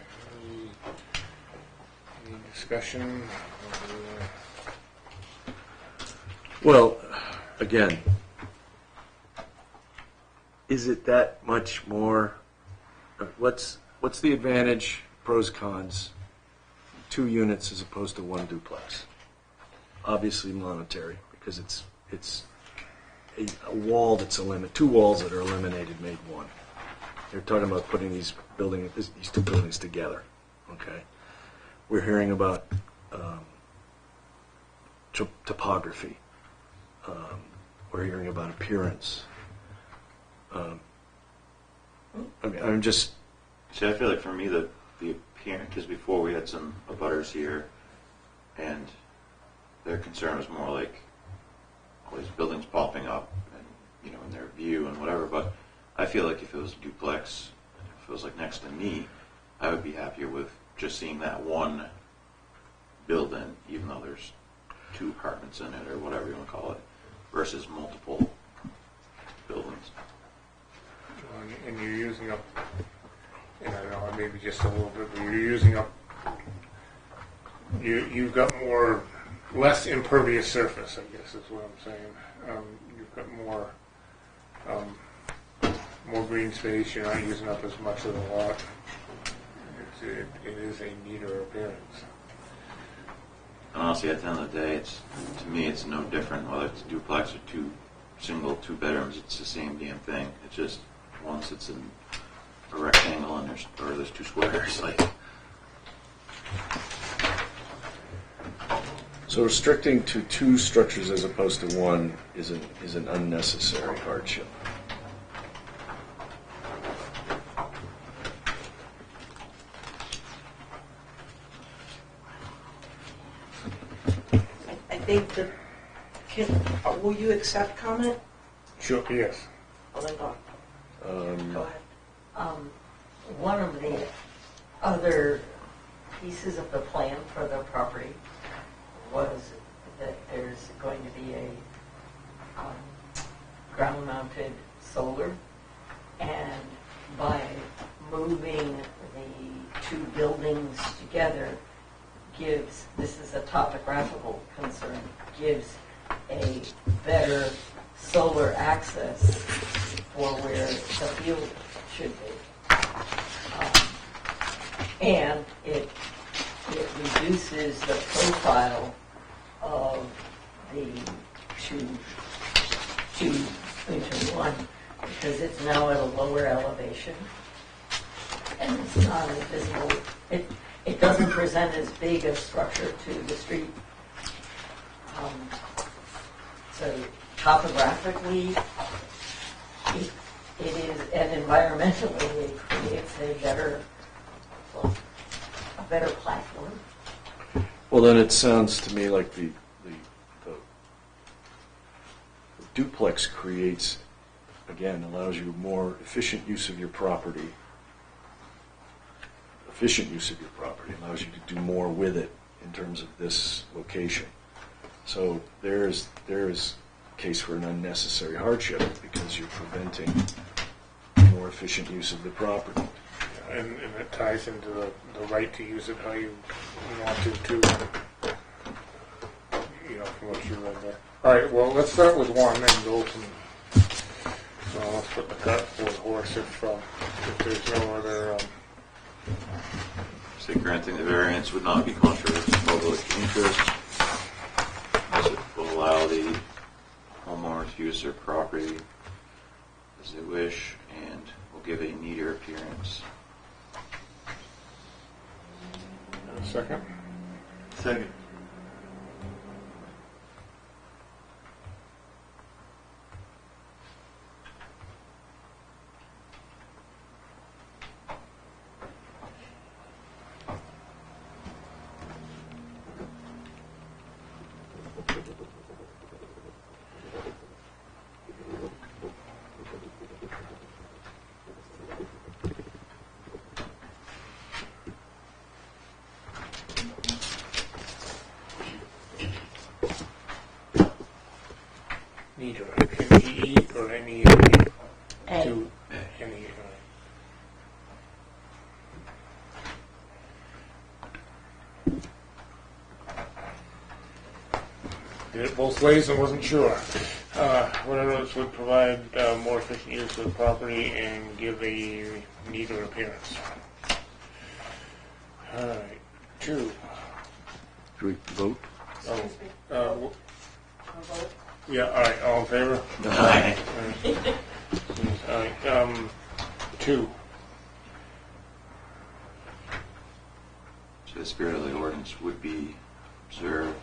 Any discussion? Well, again, is it that much more? What's the advantage, pros, cons? 2 units as opposed to 1 duplex. Obviously monetary, because it's a wall that's 2 walls that are eliminated made 1. They're talking about putting these 2 buildings together. Okay, we're hearing about topography. We're hearing about appearance. I'm just. See, I feel like for me, the appearance, because before we had some abutters here, and their concern was more like all these buildings popping up, and in their view and whatever. But I feel like if it was a duplex, if it was like next to me, I would be happier with just seeing that one building, even though there's 2 apartments in it or whatever you want to call it, versus multiple buildings. And you're using up, and I don't know, maybe just a little bit, but you're using up, you've got less impervious surface, I guess is what I'm saying. You've got more green space, you're not using up as much of the lot. It is a neater appearance. honestly, at the end of the day, to me, it's no different whether it's a duplex or two bedrooms. It's the same damn thing. It's just once it's in a rectangle and there's two squares. Like, So restricting to 2 structures as opposed to 1 is an unnecessary hardship. I think that, will you accept comment? Sure, yes. Well, then go go ahead. One of the other pieces of the plan for the property was that there's going to be a ground-mounted solar, and by moving the 2 buildings together this is a topographical concern, gives a better solar access for where the field should be. And it reduces the profile of the two into one, because it's now at a lower elevation and it's not as visible. It doesn't present as big a structure to the street. So topographically, it is, and environmentally, it creates a better platform. Well, then it sounds to me like the duplex creates, again, allows you more efficient use of your property. Efficient use of your property allows you to do more with it in terms of this location. So there is a case for an unnecessary hardship because you're preventing more efficient use of the property. And it ties into the right to use it how you want to, too. From what you read there. All right, well, let's start with 1 and go from, let's put the cart before the horse if there's no other, say granting the variance would not be contrary to public interest, as it will allow the homeowners to use their property as they wish and will give a neater appearance. second. Second. Neither, N-E-E or N-E-A? A. Two, N-E-A. Did it both ways and wasn't sure. Whatever else would provide more efficient use of the property and give a neater appearance. All right, 2. Do we vote? Oh, yeah, all right, all in favor? Aye. All right, 2. So the spirit of the ordinance would be observed.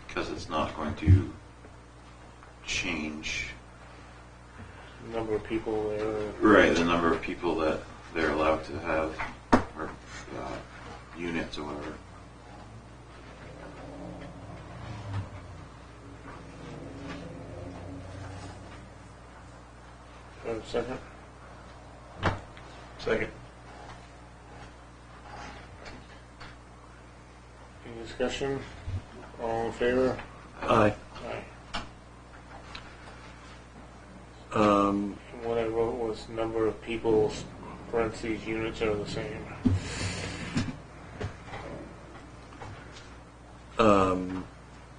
Because it's not going to change, Number of people there. right, the number of people that they're allowed to have, or units or whatever. Second? Second. Any discussion? All in favor? Aye. Aye. Um, And what I wrote was number of people, parentheses, units are the same.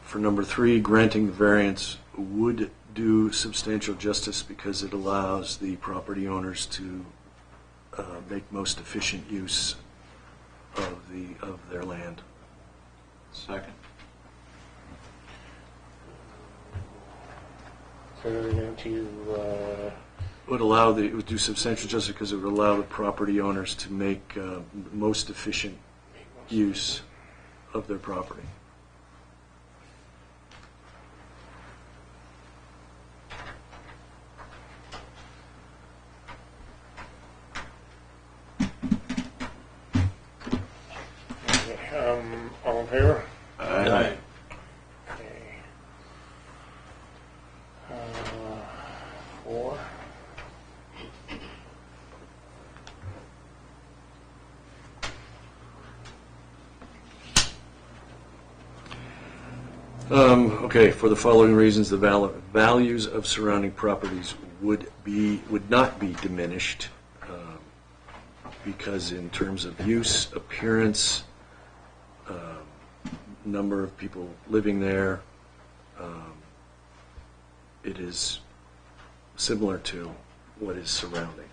For number 3, granting the variance would do substantial justice because it allows the property owners to make most efficient use of their land. Second. So they're going to, It would do substantial justice because it would allow the property owners to make most efficient use of their property. all in favor? Aye. Okay. 4. Okay, for the following reasons, the values of surrounding properties would not be diminished because in terms of use, appearance, number of people living there, it is similar to what is surrounding.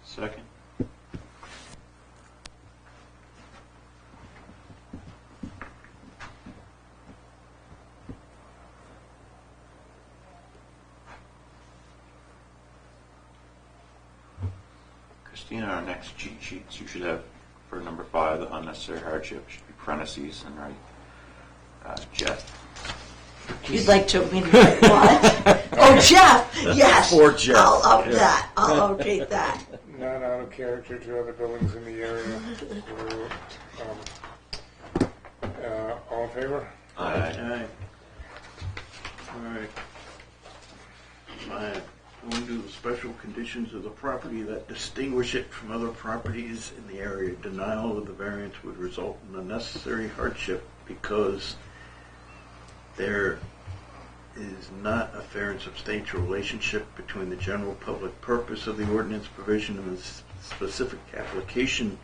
Second. Christina, our next cheat sheets, you should have, for number 5, the unnecessary hardship, should be parentheses and write Jeff. You'd like to mean what? Oh, Jeff, yes. For Jeff. I'll up Yeah. that. I'll update that. Not out of character to other buildings in the area. All in favor? Aye. Aye. All right. Going to the special conditions of the property that distinguish it from other properties in the area. Denial of the variance would result in unnecessary hardship because there is not a fair and substantial relationship between the general public purpose of the ordinance provision and the specific application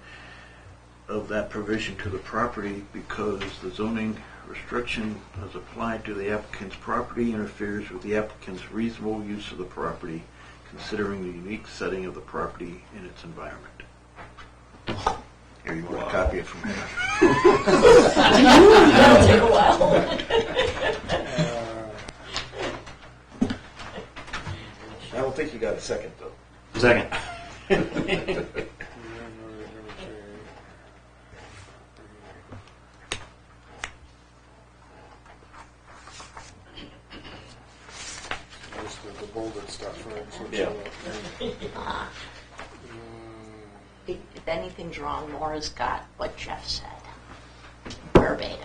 of that provision to the property because the zoning restriction as applied to the applicant's property interferes with the applicant's reasonable use of the property, considering the unique setting of the property in its environment. Here, you want to copy it from here? That'll take a while. I don't think you got a second, though. Second. Just the bolded stuff, right? So Yeah. If anything's wrong, Laura's got what Jeff said, verbatim.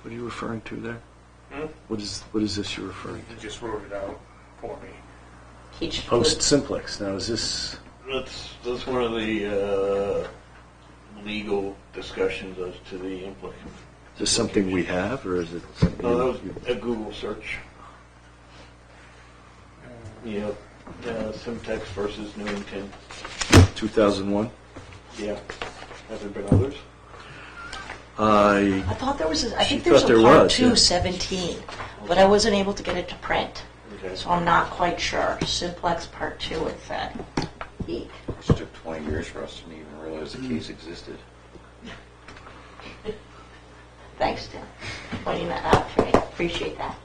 What are you referring to there? Hmm? What is this you're referring You to? just wrote it out for me. He just Post simplex. Now, is this? That's one of the legal discussions as to the implication. Is this something we have, or is it something? No, that was a Google search. Yeah, Simtex versus Newington. 2001? Yeah. Have there been others? I I thought there was, I She think there's thought a there part was, 2, yeah. 17, but I wasn't able to get it to print, Okay. so I'm not quite sure. Simplex part 2, it said. Eek. It took 20 years for us to even realize the case existed. Thanks, Tim, for pointing that out for me. Appreciate that.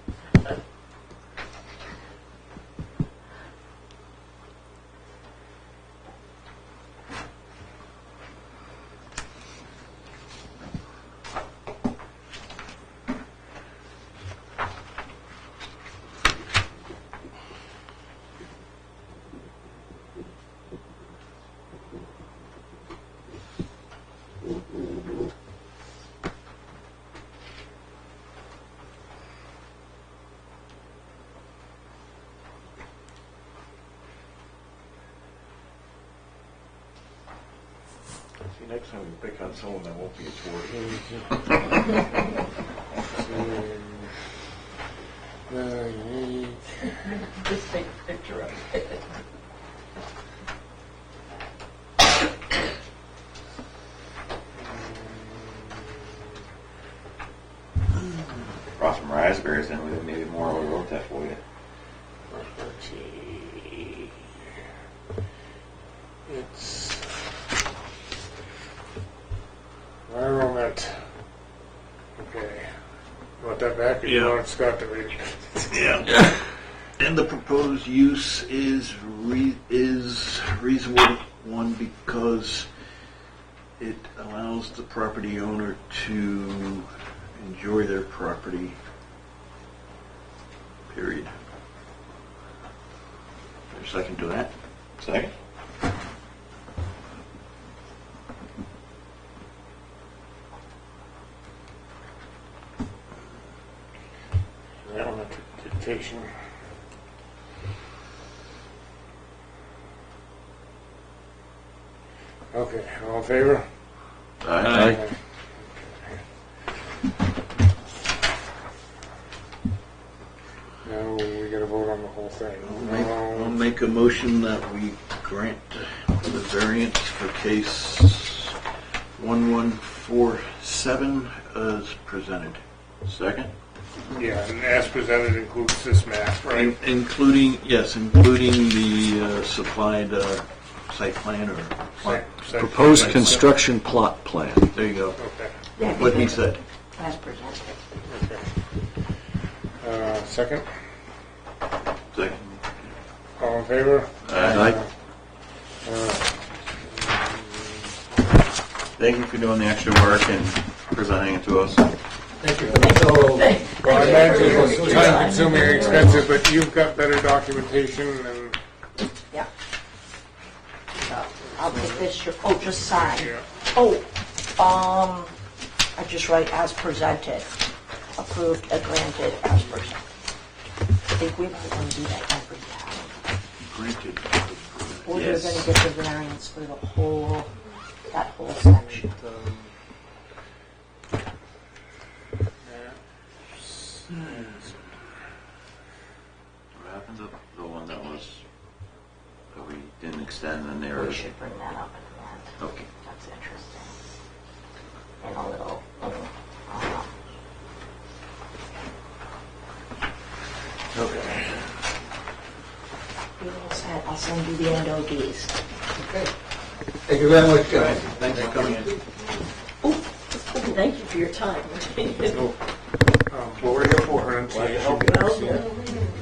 See, next time we pick on someone that won't be a tour. Just take a picture of it. that back, and you Yeah. want Scott to read it. Yeah. And the proposed use is reasonable one because it allows the property owner to enjoy their property, period. There's a second to that? Second. That one, dictation. Okay, all in favor? Aye. Now we gotta vote on the whole thing. I'll make a motion that we grant the variance for case 1147 as presented. Second. Yeah, and as presented includes this map, right? Including the supplied site plan or Site- site- Proposed site- construction plot plan. There you go. Okay, Yeah, What he said. As presented. okay. Second, Second. all in favor? Aye. Thank you for doing the extra work and presenting it to us. Thank you. So, Well, I imagine it's time consuming and expensive, but you've got better documentation and, Yeah. So, I'll get this, just sign. yeah. Oh, I just write as presented, approved, granted, as presented. I think we might want to do that every time. Granted. Or you're Yes. gonna get the variance for the whole, that whole section. What happened to the one that we didn't extend the We narrative? should bring that up at the end. Okay. That's interesting. And a little, Okay. you're all set. I'll send you the NODs. thank you very much, guys. Thanks for coming in. Thank you for your time. What we're here for, pronunciation.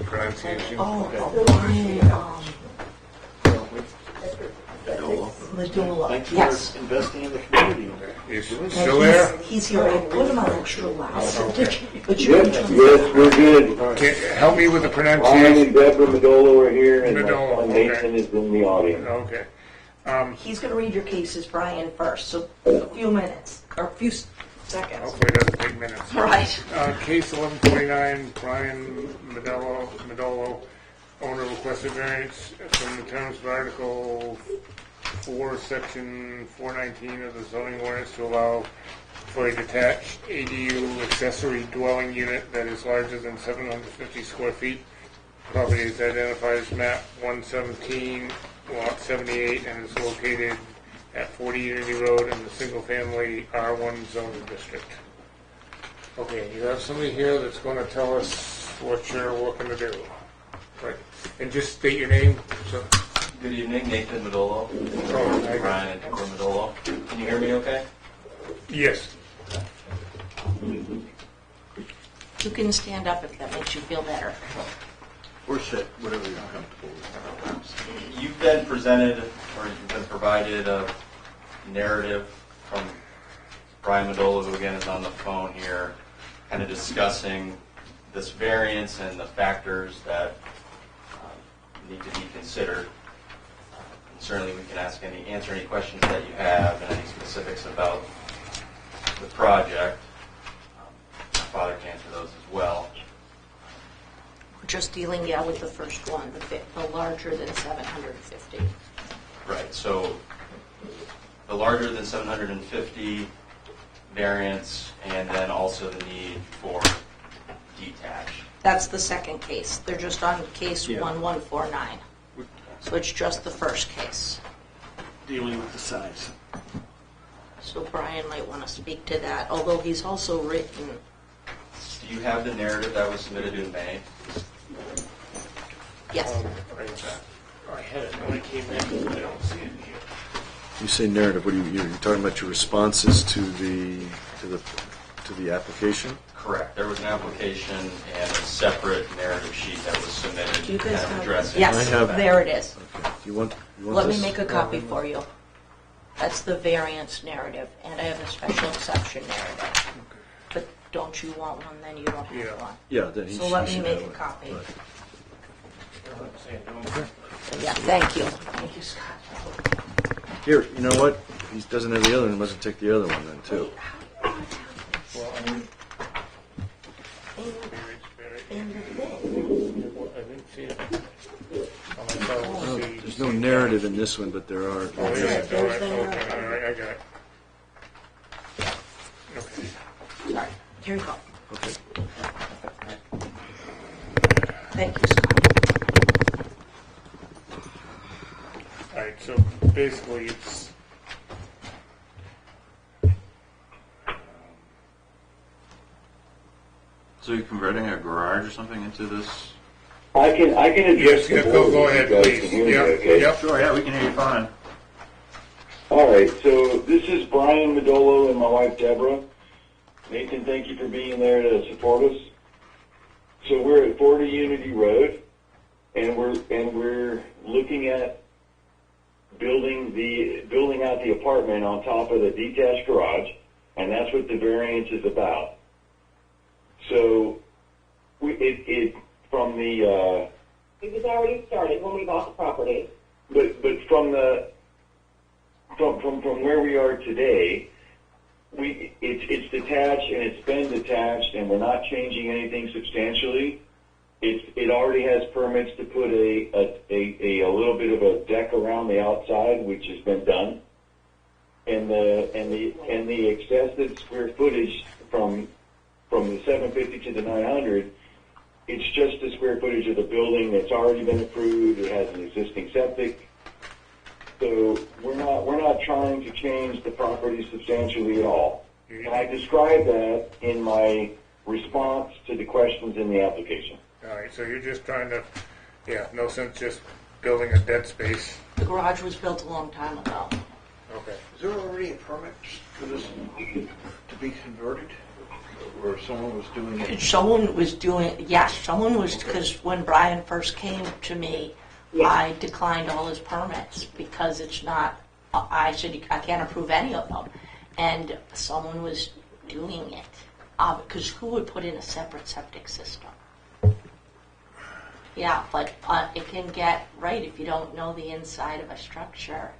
Pronunciation. Oh, Brian, Medulla. Thanks Yes. for investing in the community. You still there? He's here. I put him on extra loud. But you Yes, yes, we're good. Help me with the Brian pronunciation. and Deborah Madolo are here, and my Madolo, son okay. Nathan is in the audience. Okay. He's going to read your cases, Brian, first. So a few minutes, or a few seconds. Hopefully it doesn't take minutes. Right. Case 1149, Brian Madolo, owner requested variance from the terms of Article 4, Section 419 of the zoning ordinance to allow for a detached ADU accessory dwelling unit that is larger than 750 square feet. Property is identified as map 117, lot 78, and is located at 40 Unity Road in the single-family R1 zoning district. Okay, you have somebody here that's going to tell us what you're looking to do. Right. And just state your name. So, Good evening, Nathan Madolo, I- Brian and Deborah Madolo. Can you hear me okay? yes. You can stand up if that makes you feel better. Or sit, whatever you're comfortable with. You've been presented, or you've been provided a narrative from Brian Madolo, who again is on the phone here, kind of discussing this variance and the factors that need to be considered. And certainly we can answer any questions that you have and any specifics about the project. My father can answer those as well. We're just dealing, with the first one, the larger than 750. Right, so the larger than 750 variance, and then also the need for detached. That's the second case. They're just on case Yeah. 1149. So it's just the first case. Dealing with the size. So Brian might want to speak to that, although he's also written, Do you have the narrative that was submitted in May? yes. I had it when I came in. I don't see it here. You say narrative, what are you talking about your responses to the application? Correct. There was an application and a separate narrative sheet that was submitted. Do you guys kind of have- addressing Yes, I have- there it is. Okay. Do you want Let me this? make a copy for you. That's the variance narrative, and I have a special exception narrative. But don't you want one, then you don't Yeah. have one. Yeah, then he So should- let he me should make have a it. copy. Right. Yeah, thank you. Thank you, Scott. Here, you know what? He doesn't have the other one, must take the other one then, too. Well, I mean, In the thing. I didn't see it. Oh, I thought it was Oh, the- there's no narrative in this one, but there are. Oh, yeah, That's it. all There's right, the okay, narrative. all right, I got it. Okay. Sorry. Here you go. Okay. Thank you, Scott. All right, so basically it's, So you're converting a garage or something into this? I can yes, address the yeah, board go if ahead, you guys please. can hear me, Yeah, okay? yep. Sure, yeah, we can hear you fine. All right, so this is Brian Madolo and my wife Deborah. Nathan, thank you for being there to support us. So we're at 40 Unity Road, and we're looking at building out the apartment on top of the detached garage, and that's what the variance is about. So it from the It was already started when we bought the property. but from where we are today, it's detached and it's been detached, and we're not changing anything substantially. It already has permits to put a little bit of a deck around the outside, which has been done, and the excessive square footage from the 750 to the 900. It's just the square footage of the building that's already been approved. It has an existing septic. So we're not trying to change the property substantially at all. And I described that in my response to the questions in the application. All right, so you're just trying to, yeah, no sense just building a dead space. The garage was built a long time ago. Okay. Is there already a permit for this to be converted? Or someone was doing it? Someone was doing, yes, someone was, because when Brian first came to me, I declined all his permits because it's not, I said, I can't approve any of them. And someone was doing it. Because who would put in a separate septic system? Yeah, but it can get, right, if you don't know the inside of a structure.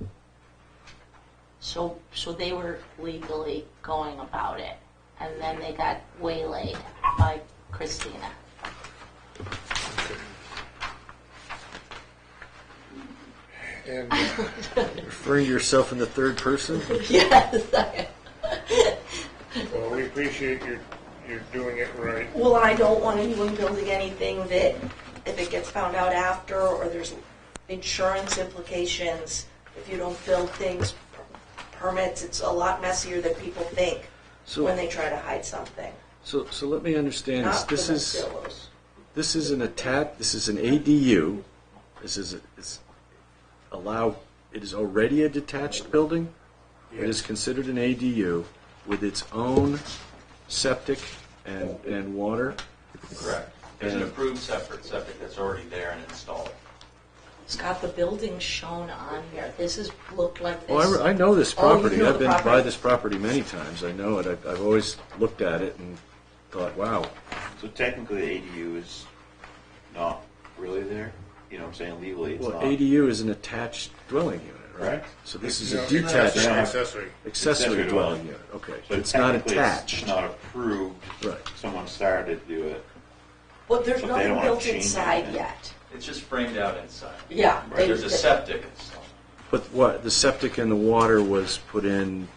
So they were legally going about it. And then they got waylaid by Christina. And Referring to yourself in the third person? Yes. well, we appreciate you're doing it right. Well, I don't want anyone building anything that, if it gets found out after, or there's insurance implications, if you don't build things, permits, it's a lot messier than people think when they try to hide something. So let me understand this. Not the This is Mazillos. this is an This is an ADU. This is It is already a detached building. It is considered an ADU with its own septic and water. Correct. There's an And- approved separate septic that's already there and installed. Scott, the building's shown on here. This has looked like this. Oh, I know this Oh, you property. know I've the been by property. this property many times. I know it. I've always looked at it and thought, wow. So technically, the ADU is not really there. You know what I'm saying? Legally, it's Well, not. ADU is an attached dwelling unit, right? Right. So this is No, a it's detached accessory. accessory dwelling unit. Okay, So it's not technically, attached. It's not approved. Right. Someone started to do it. But there's But they nothing don't wanna built change inside anything. yet. It's just framed out inside. Yeah. Right, there's a septic installed. But what, the septic and the water was put in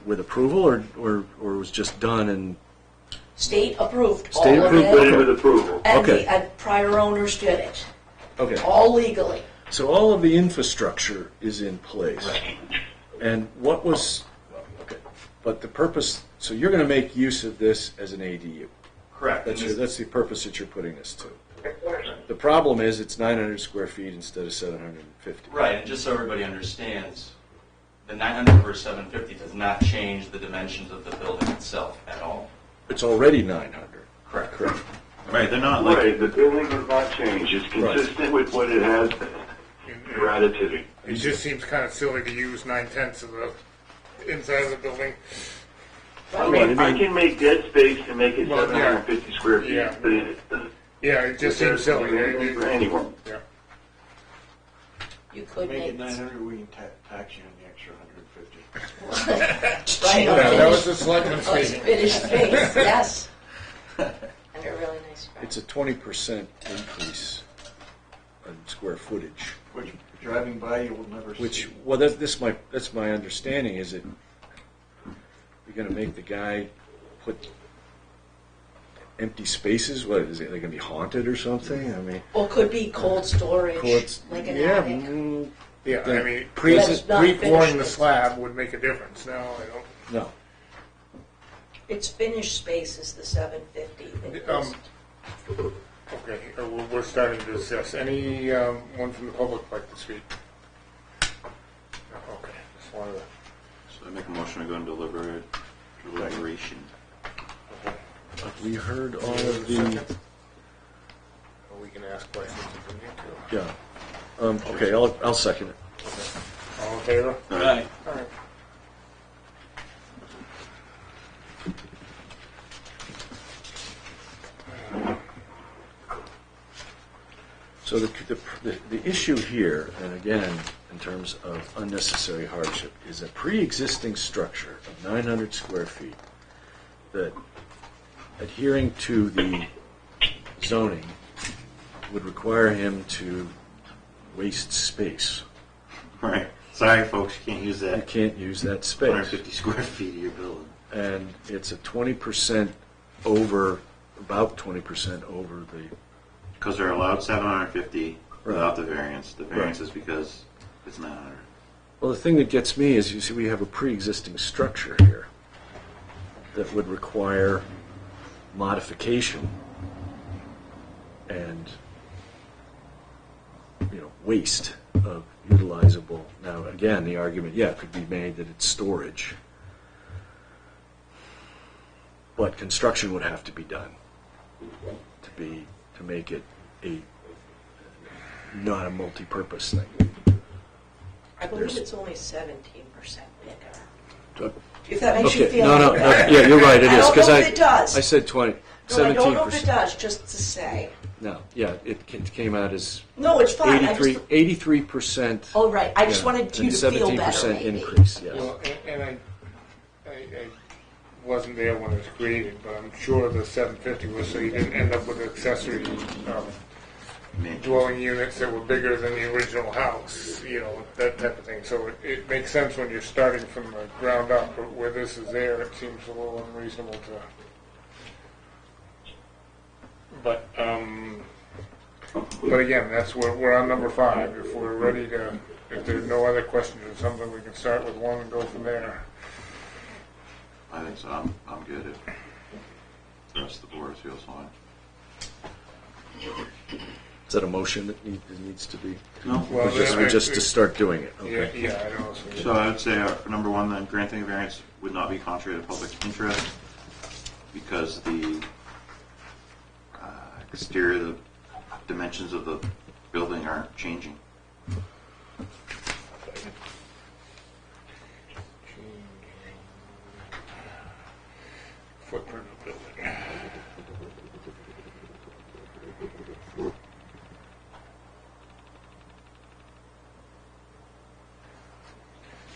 with approval, or was just done and, State approved. State all of approved, it, Put in with approval. And Okay. the prior owners did it, okay. all legally. So all of the infrastructure is in place. And what was, okay, but the purpose, so you're going to make use of this as an ADU. Correct. That's the purpose that you're putting this to. The problem is it's 900 square feet instead of 750. Right, and just so everybody understands, the 900 versus 750 does not change the dimensions of the building itself at all. It's already 900. Correct. Correct. Right, they're not like, Right, the building does not change. It's consistent with what it has been. Relativity. It just seems kind of silly to use 9/10 of the inside of the building. I mean, I can make dead space to make it Well, yeah. 750 square feet, Yeah. but it doesn't. Yeah, it just seems silly. For anyone. Yeah. You could Make make. it 900, we can tax you on the extra 150. Right, Yeah, that was the unfinished- selectman's speaking. unfinished space, yes. And a really nice drive. It's a 20% increase in square footage. Which, driving by, you will never see. Which, well, that's my understanding, is that you're gonna make the guy put empty spaces, what, is it, they're gonna be haunted or something? I mean, Or could be cold storage, courts, like an yeah, attic. Yeah, I mean, That's not pre-pouring the finished. slab would make a difference. No, I don't. no. It's finished space is the 750. It Um, goes- Okay, we're starting to discuss. Any one from the public like to speak? No, okay, just wanted to. so I make a motion to go into deliberation. We heard all of the, Second? Or we can ask questions if we need to. yeah. Okay, I'll second it. All in favor? Aye. All right. So the issue here, and again, in terms of unnecessary hardship, is a pre-existing structure of 900 square feet that, adhering to the zoning, would require him to waste space. Right. Sorry, folks, you can't use You that can't use that space. 150 square feet of your building. And it's a 20% over, about 20% over the, Because they're allowed 750 without the variance. The variance Right. is because it's 900. well, the thing that gets me is, you see, we have a pre-existing structure here that would require modification and, waste of utilizable. Now, again, the argument, could be made that it's storage. But construction would have to be done to make it not a multi-purpose thing. I believe there's- it's only 17% bigger. Uh, If that makes you Okay, feel no, any yeah, better. you're right, it I is, don't because know if it does. I said 20, No, I don't know if it 17%. does, just to say. No, yeah, it came out as No, it's fine. I 83%. Oh, right. I just yeah, wanted you and to feel better, 17% maybe. increase, yes. Well, and I wasn't there when it was created, but I'm sure the 750 was so you didn't end up with accessory dwelling units that were bigger than the original house, that type of thing. So it makes sense when you're starting from the ground up, but where this is there, it seems a little unreasonable to. But again, that's where we're on number 5. If we're ready to, if there's no other questions or something, we can start with 1 and go from there. I think so. I'm good if the rest of the board feels fine. Is that a motion that needs to be? No. Well, Or just to start doing it? Okay. Yeah, I know. So I would say number 1, then granting a variance would not be contrary to public interest because the exterior, the dimensions of the building aren't changing. Footprint of the building.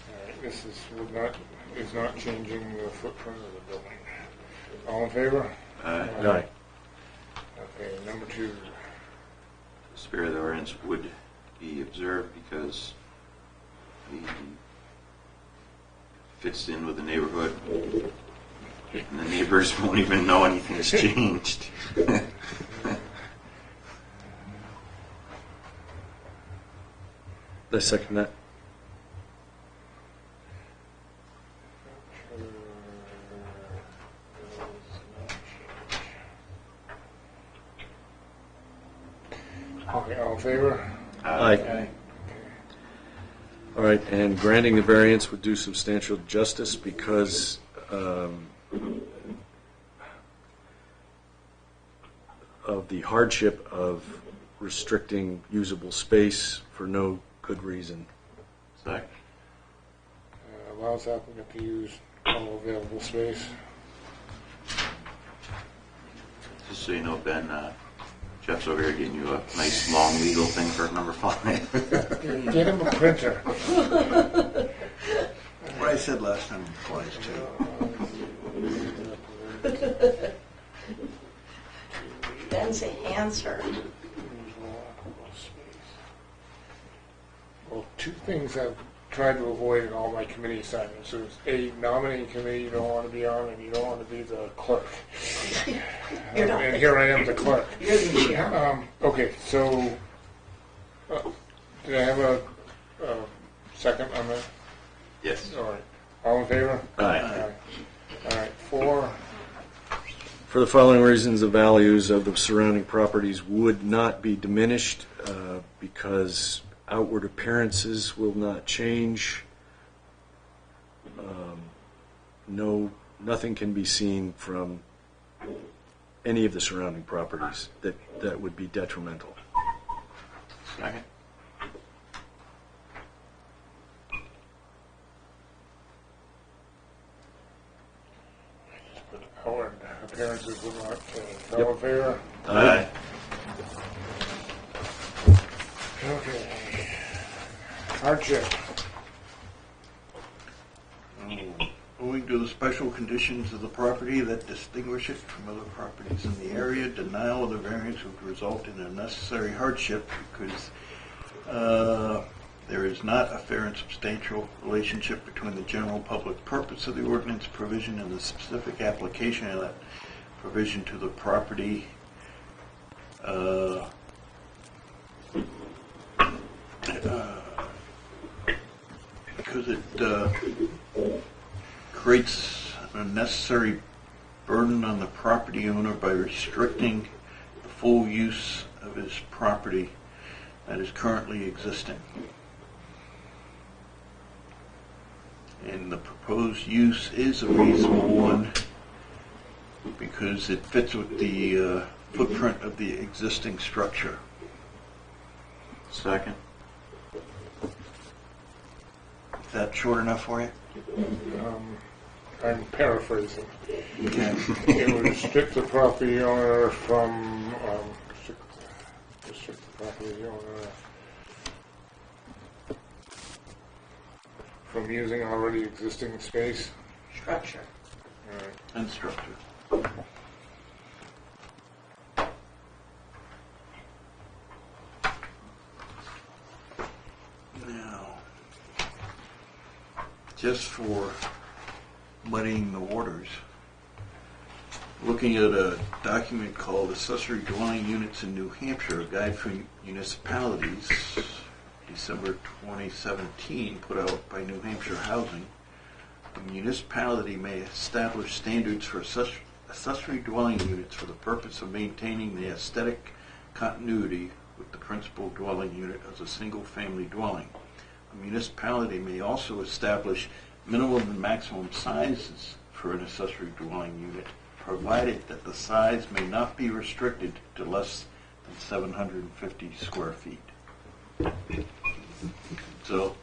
All right, this is not changing the footprint of the building. All in favor? Aye. Okay, number 2. The spirit of the ordinance would be observed because he fits in with the neighborhood and the neighbors won't even know anything's changed. I second that. Okay, all in favor? Aye. All right, and granting the variance would do substantial justice because of the hardship of restricting usable space for no good reason. Second. Allows applicant to use all available space. Just so you know, Ben, Jeff's over here getting you a nice long legal thing for number 5. Get him a printer. What I said last time applies too. Ben's answer. Well, two things I've tried to avoid in all my committee assignments. There's a nominating committee you don't want to be on, and you don't want to be the clerk. You're not And the- here I am, the clerk. You're the chair. Okay, so did I have a second on that? Yes. All right. All in favor? Aye. All right. 4. For the following reasons, the values of the surrounding properties would not be diminished because outward appearances will not change. Nothing can be seen from any of the surrounding properties that would be detrimental. Second. Outward appearances will not change. All in favor? Aye. Okay. Hardship. Owing to the special conditions of the property that distinguish it from other properties in the area, denial of the variance would result in unnecessary hardship because there is not a fair and substantial relationship between the general public purpose of the ordinance provision and the specific application of that provision to the property. Because it creates an unnecessary burden on the property owner by restricting the full use of his property that is currently existing. And the proposed use is a reasonable one because it fits with the footprint of the existing structure. Second. Is that short enough for you? I'm paraphrasing. Okay. It would restrict the property owner from restrict the property owner from using already existing space. Structure. All right. And structure. Now, just for muddying the waters, looking at a document called Accessory Dwelling Units in New Hampshire, a guide for municipalities, December 2017, put out by New Hampshire Housing. A municipality may establish standards for accessory dwelling units for the purpose of maintaining the aesthetic continuity with the principal dwelling unit as a single-family dwelling. A municipality may also establish minimum and maximum sizes for an accessory dwelling unit, provided that the size may not be restricted to less than 750 square feet. So,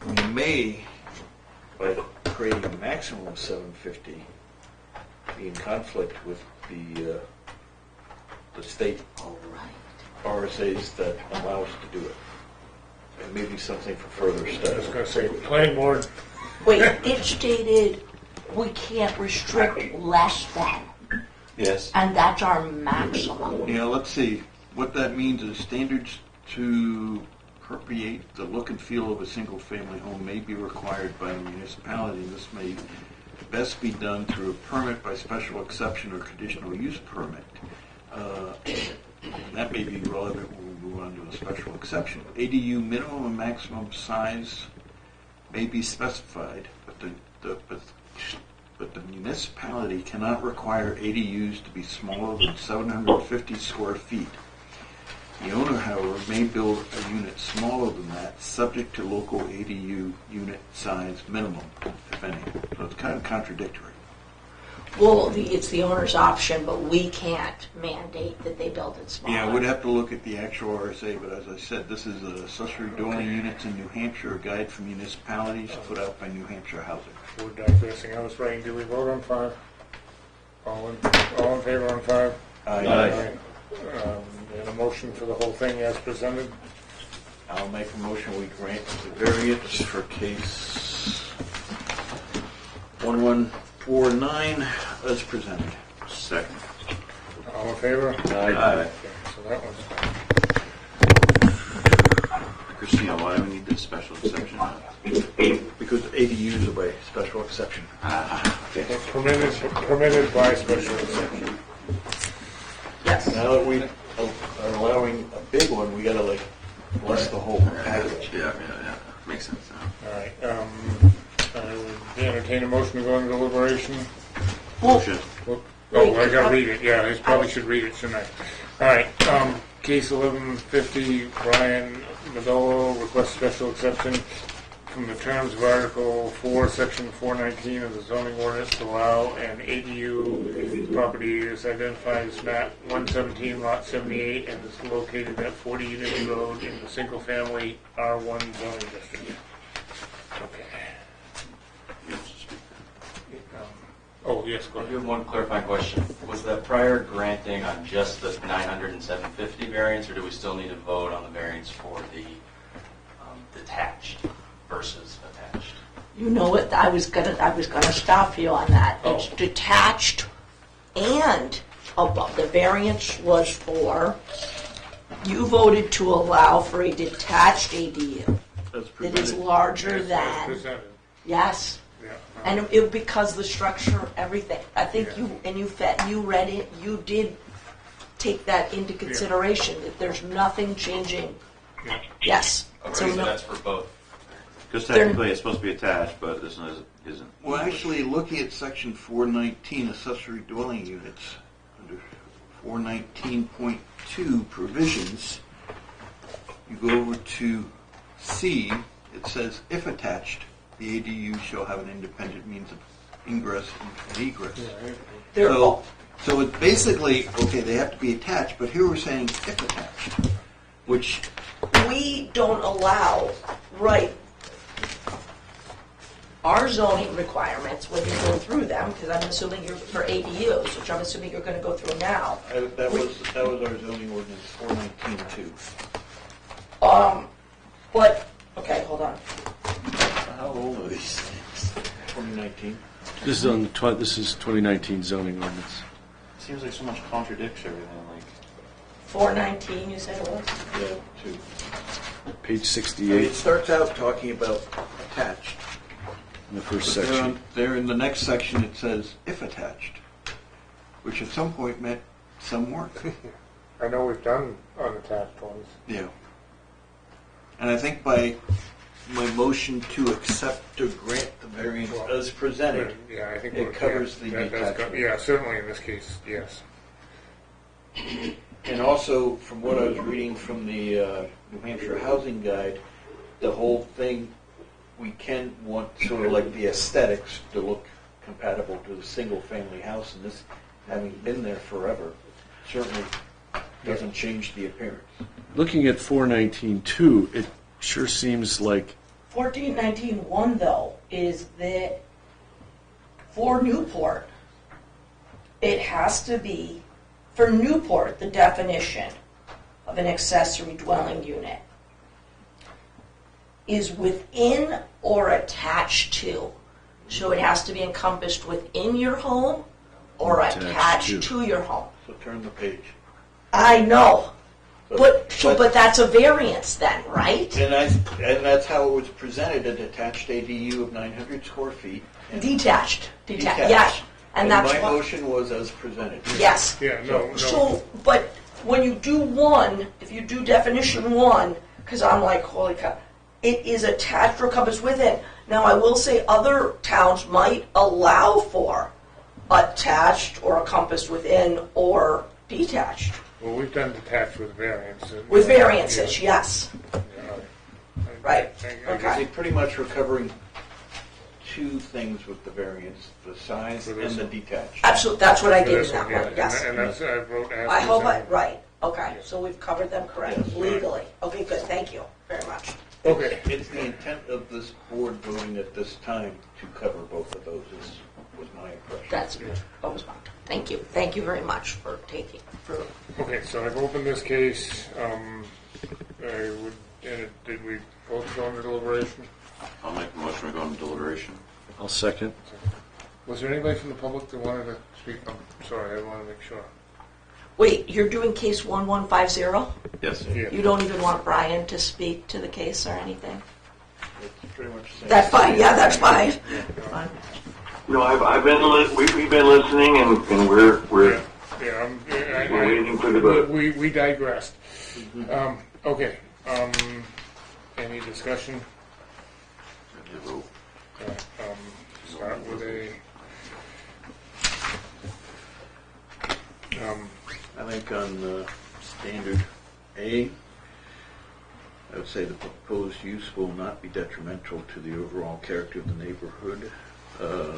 you may, by creating a maximum of 750, be in conflict with the state RSAs that allow us to do it. And maybe something for further I was study. going to say, planning board. Wait, it stated we can't restrict less than, Yes. and that's our maximum. Yeah, let's see. What that means is standards to appropriate the look and feel of a single-family home may be required by the municipality. This may best be done through a permit by special exception or conditional use permit. That may be relevant when we move on to a special exception. ADU minimum and maximum size may be specified, but the municipality cannot require ADUs to be smaller than 750 square feet. The owner, however, may build a unit smaller than that, subject to local ADU unit size minimum, if any. So it's kind of contradictory. Well, it's the owner's option, but we can't mandate that they build it smaller. Yeah, I would have to look at the actual RSA, but as I said, this is a accessory dwelling units in New Hampshire, a guide for municipalities put out by New Hampshire Housing. We're digressing. I was writing, do we vote on 5? All in favor on 5? Aye. And a motion for the whole thing as presented? I'll make a motion, we grant the variance for case 1149 as presented. Second. All in favor? Aye. Okay, so that one's fine. Christina, why do we need this special exception? Because ADUs are by special exception. Okay. Permitted by special exception. Yes. Now that we are allowing a big one, we gotta like bless the whole package. Yeah. Makes sense now. All right, I would entertain a motion to go into deliberation. Motion. Oh, I gotta read it, yeah, I probably should read it, shouldn't I? All right, case 1150, Brian Madolo requests special exception from the terms of Article 4, Section 419 of the zoning ordinance to allow an ADU property is identified as map 117, lot 78, and is located at 40 Unity Road in the single-family R1 zoning district. Okay. Oh, yes, go I ahead. do have one clarifying question. Was that prior granting on just the 900 and 750 variance, or do we still need to vote on the variance for the detached versus attached? You know what, I was gonna stop you on that. It's detached and above. The variance was for, you voted to allow for a detached ADU That's that is presented. larger As than, presented, yes. yeah. And it, because the structure, everything, I think Yeah. you read it, you did take that into consideration, that there's nothing changing. Yeah. Yes. Okay, So so no- that's for both. Because technically it's supposed to be attached, but this one isn't. Well, actually, looking at section 419, accessory dwelling units, under 419.2 provisions, you go over to C, it says, if attached, the ADU shall have an independent means of ingress and egress. They're So it's basically, okay, they have to be attached, but here we're saying if attached, which, we don't allow, right, our zoning requirements, when you go through them, because I'm assuming you're for ADUs, which I'm assuming you're gonna go through now. that was our zoning ordinance, 419.2. But, okay, hold on. How old are these things? 2019? This is 2019 zoning ordinance. Seems like so much contradicts everything. Like 419, you said it was? Yeah, 2. Page I mean, 68 it starts out talking about attached. in the first But section. there in the next section it says if attached, which at some point meant some work. I know we've done unattached ones. Yeah. And I think by my motion to accept, to grant the variance as presented, Yeah, I think it we're- covers yeah, the that- that's detachment. Yeah, certainly in this case, yes. and also from what I was reading from the New Hampshire Housing Guide, the whole thing, we can want sort of like the aesthetics to look compatible to the single-family house, and this, having been there forever, certainly doesn't change the appearance. Looking at 419.2, it sure seems like 1419.1 though is that for Newport, it has to be, for Newport, the definition of an accessory dwelling unit is within or attached to. So it has to be encompassed within your home or Attached attached to. to your home. So turn the page. I know, but that's a variance then, right? And that's how it was presented, a detached ADU of 900 square feet. and Detached, detached. yes. And that's my what, motion was as presented. yes. Yeah, no. So, but when you do one, if you do definition one, because I'm like, holy cow, it is attached or encompassed within. Now, I will say other towns might allow for attached or encompassed within or detached. Well, we've done detached with variance. With variances, yes. Yeah. Right. I Okay. Because they pretty much were covering two things with the variance, the size For and this the one. detached. Absolutely, that's what I For did this in that one, yeah. one, yes. And that's, I wrote as I hope I, presented. right, okay, so we've covered them correctly, legally. Okay, good, thank you very much. Okay, It's the intent of this board voting at this time to cover both of those, was my impression. That's, that was mine. Thank you. Thank you very much for taking, for, okay, so I've opened this case. Did we both go into deliberation? I'll make a motion to go into deliberation. I'll second. Was there anybody from the public that wanted to speak? I'm sorry, I want to make sure. wait, you're doing case 1150? Yes. Yeah. You don't even want Brian to speak to the case or anything? It's pretty much the same. That's fine, yeah, that's fine. Fine. No, I've been we've been listening, and we're Yeah, we're waiting for the vote. we digressed. Okay, any discussion? Vote. Start with a, I think on standard A, I would say the proposed use will not be detrimental to the overall character of the neighborhood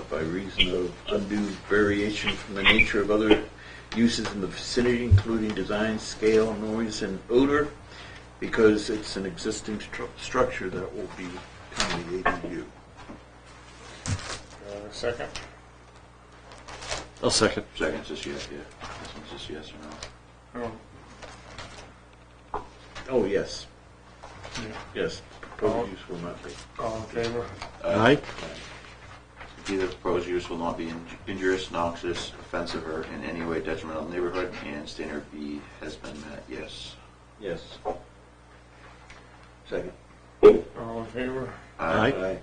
by reason of undue variation from the nature of other uses in the vicinity, including design, scale, noise, and odor, because it's an existing structure that will become the ADU. a second? I'll second. Second's just yes, yeah. This one's just yes or no. Oh, yes. Yeah. Yes, proposed use will not be. All in favor? Aye. Either proposed use will not be injurious, noxious, offensive, or in any way detrimental to the neighborhood, and standard B has been met, yes. Yes. Second. All in favor? Aye.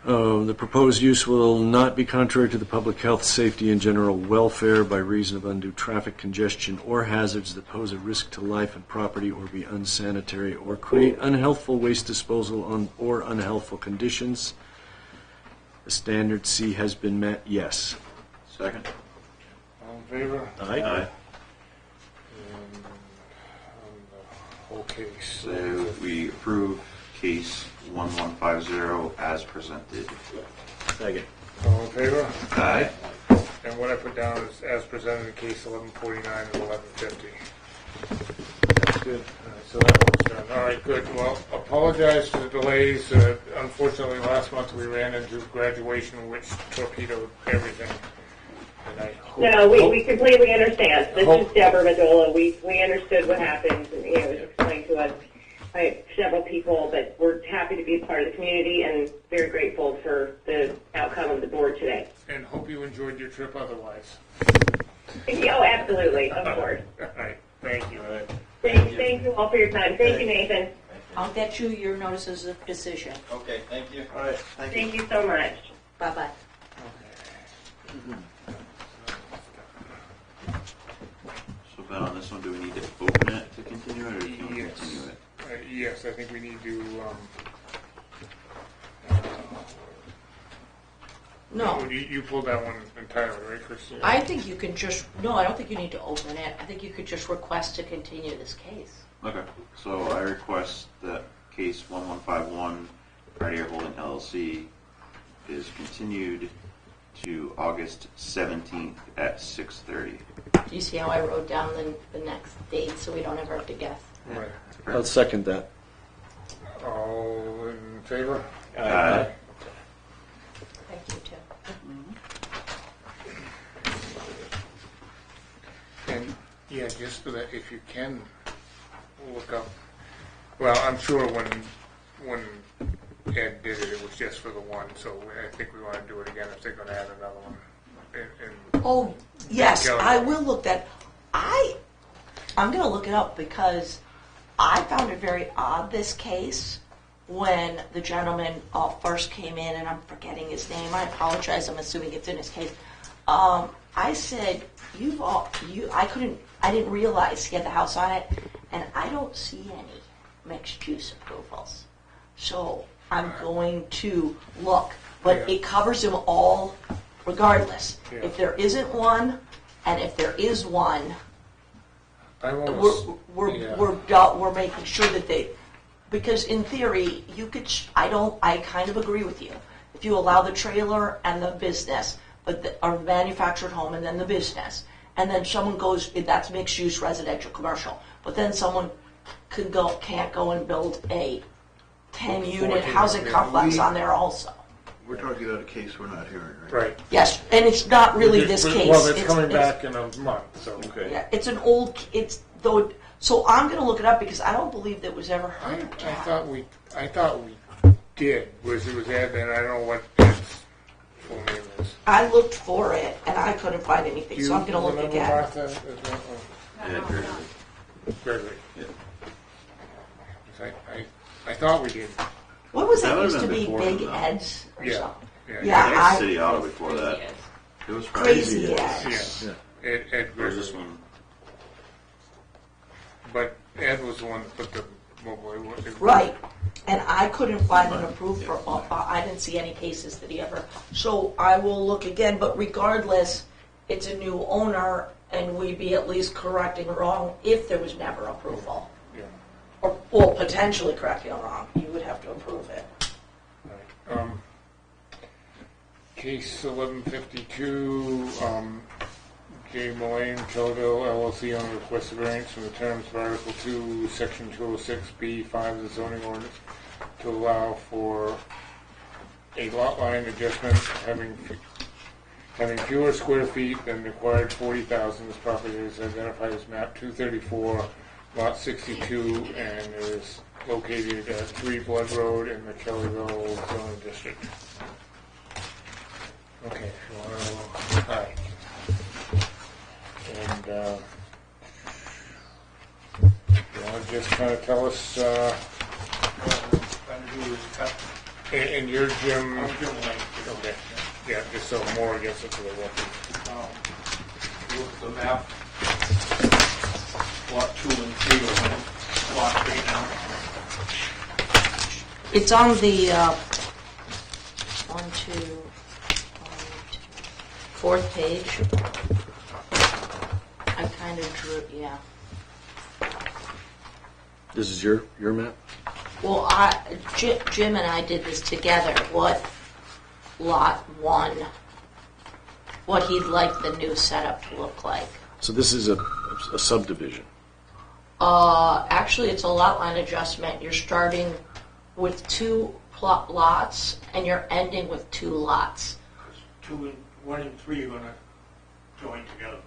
The proposed use will not be contrary to the public health, safety, and general welfare by reason of undue traffic congestion or hazards that pose a risk to life and property or be unsanitary or create unhealthful waste disposal or unhealthful conditions. The standard C has been met, yes. Second? All in favor? Aye. And on the whole case. So we approve case 1150 as presented. Second. All in favor? Aye. And what I put down is as presented in case 1149 and 1150. That's good. All right, so that one's done. All right, good. Well, apologize for the delays. Unfortunately, last month we ran into graduation, which torpedoed everything. And I hope, No, we completely understand. This Hope- is Deborah Madola. We understood what happened. You know, it was explained to us by several people, but we're happy to be a part of the community and very grateful for the outcome of the board today. and hope you enjoyed your trip otherwise. Oh, absolutely, of course. All right, thank you. Thank you all for your time. Thank you, Nathan. I'll get you your notices of decision. Okay, thank you. All right, thank you. Thank you so much. Bye-bye. So Ben, on this one, do we need to open it to continue it, or can we Yes. continue it? Yes, I think we need to, No, you pulled that one entirely, right, Christine? I think you can just, no, I don't think you need to open it. I think you could just request to continue this case. Okay, so I request that case 1151, Right Air Holding LLC, is continued to August 17th at 6:30. Do you see how I wrote down the next date so we don't ever have to guess? Right. I'll second that. All in favor? Aye. Thank you, Tim. And, yeah, just so that if you can look up, well, I'm sure when Ed did it, it was just for the one, so I think we want to do it again if they're going to add another one. And Oh, yes, Go. I will look that. I'm going to look it up because I found it very odd, this case, when the gentleman first came in, and I'm forgetting his name. I apologize. I'm assuming it's in his case. I said, I didn't realize he had the house on it, and I don't see any mixed use approvals. So I'm going to look, but Yeah. it covers them all regardless. Yeah. If there isn't one, and if there is one, I almost, we're yeah. we're making sure that Because in theory, you could, I kind of agree with you. If you allow the trailer and the business, but or manufactured home and then the business, and then someone goes, that's mixed use residential commercial, but then someone can't go and build a 10-unit housing complex on there also. We're talking about a case we're not hearing, right? Right. Yes, and it's not really this case. Well, it's coming back in a month, so. Okay. Yeah, it's an old, so I'm gonna look it up because I don't believe that was ever I heard. thought we did, it was added, and I don't know what its full name is. I looked for it and I couldn't find anything, so I'm gonna look remember, again. Martha, as well? Yeah, Gregory. Gregory. Yeah. I thought we did. What was That that would've used to been be, before Big them, though. Ed's or Yeah. something? Yeah. I Yeah, think City Auto before that. It was Crazy Ed. Ed's. Yeah. Ed Or was Gregory. this one? But Ed was the one that put the mobile. Right, and I couldn't find an approved for, I didn't see any cases that he ever, so I will look again, but regardless, it's a new owner, and we'd be at least correcting wrong if there was never approval. Yeah. Or, well, potentially correcting wrong, you would have to approve it. Right. Case 1152, J. Mullane, Kellerville LLC on request of variance from the terms of Article 2, Section 206B5 of the zoning ordinance to allow for a lot line adjustment having fewer square feet than required 40,000. This property is identified as map 234, lot 62, and is located at 3 Blood Road in the Kellerville zoning district. Okay, hi. And you want to just kind of tell us, Trying to do is cut. and your Jim, I'm doing like, okay, yeah, just so more gets it to the record. look at the map. Lot 2 and 3 are in lot 3 now. It's on the, 4th page. I kind of drew, yeah. This is your map? Well, Jim and I did this together, what lot 1, what he'd like the new setup to look like. So this is a subdivision. Actually, it's a lot line adjustment. You're starting with 2 plot lots, and you're ending with 2 lots. 1 and 3 are gonna join together.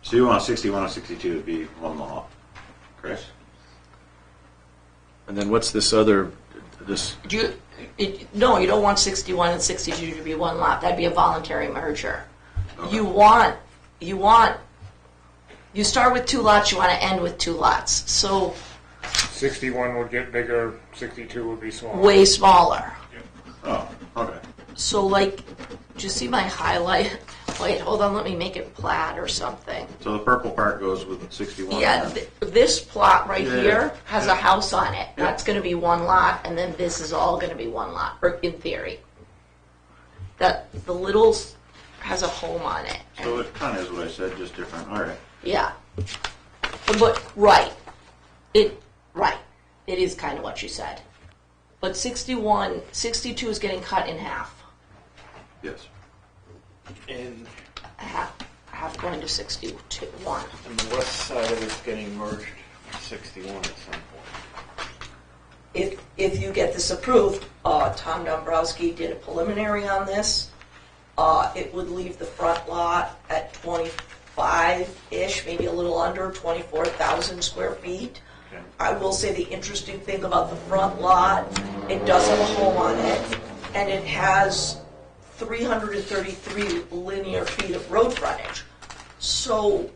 So you want 61 and 62 to be one lot, correct? And then what's this other, No, you don't want 61 and 62 to be 1 lot. That'd be a voluntary merger. Okay. You start with 2 lots, you want to end with 2 lots. So 61 would get bigger, 62 would be smaller. way smaller. Oh, okay. So like, do you see my highlight? Wait, hold on, let me make it plat or something. So the purple part goes with 61. Yeah, this plot right Yeah. here has a house on it. Yeah. That's going to be 1 lot, and then this is all going to be 1 lot, or in theory. That the littles has a home on it. So it kind of is what I said, just different. All right. Yeah. But right. It is kind of what you said. But 62 is getting cut in half. Yes. And Half going to 61. on the west side of it's getting merged with 61 at some point. If you get this approved, Tom Dombrowski did a preliminary on this. It would leave the front lot at 25-ish, maybe a little under 24,000 square feet. Okay. I will say the interesting thing about the front lot, it does have a home on it, and it has 333 linear feet of road frontage. So,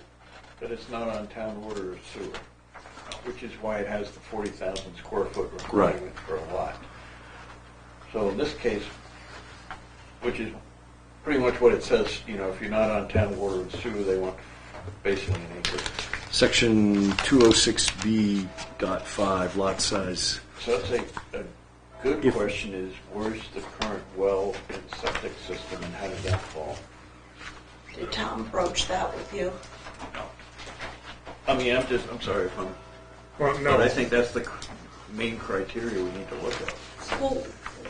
But it's not on town water or sewer, which is why it has the 40,000 square foot requirement for a lot. So in this case, which is pretty much what it says, if you're not on town water and sewer, they want basically an acre. Section 206B, dot 5, lot size. So that's a good question is, where's the current well and septic system and how does that fall? did Tom broach that with you? I mean, I'm sorry if I'm, Well, no. but I think that's main criteria we need to look at. Well,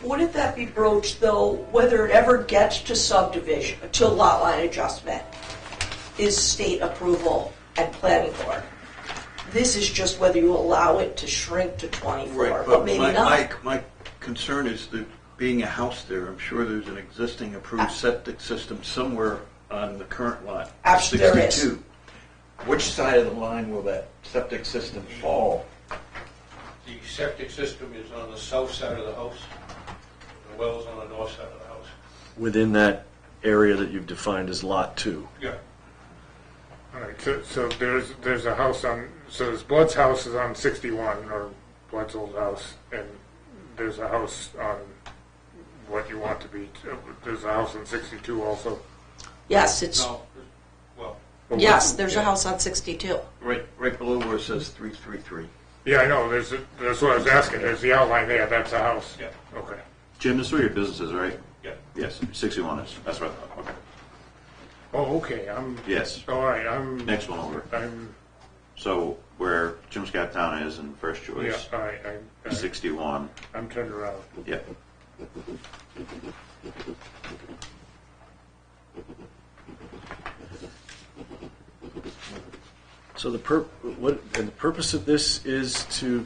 wouldn't that be broached, though, whether it ever gets to subdivision, to lot line adjustment, is state approval and planning board? This is just whether you allow it to shrink to 24, but maybe not. My concern is that being a house there, I'm sure there's an existing approved septic system somewhere on the current lot. Actually, there is. 62. Which side of the line will that septic system fall? The septic system is on the south side of the house. The well is on the north side of the house. Within that area that you've defined as Lot 2. Yeah. All right, so there's a house on, so there's Blood's house is on 61, or Blood's old house, and there's a house on what you want to be, there's a house on 62 also. Yes, it's, No, well, yes, there's a house on 62. Right below where it says 333. Yeah, I know, that's what I was asking, there's the outline there, that's a house. yeah, Okay. Jim, this is where your business is, right? yeah. Yes, 61 is. That's what I thought. Okay. Oh, okay, Yes. all right, Next one over. I'm, So where Jim's Cat Town is in first yeah, choice, all right, 61. I'm turned around. Yep. So the purpose of this is to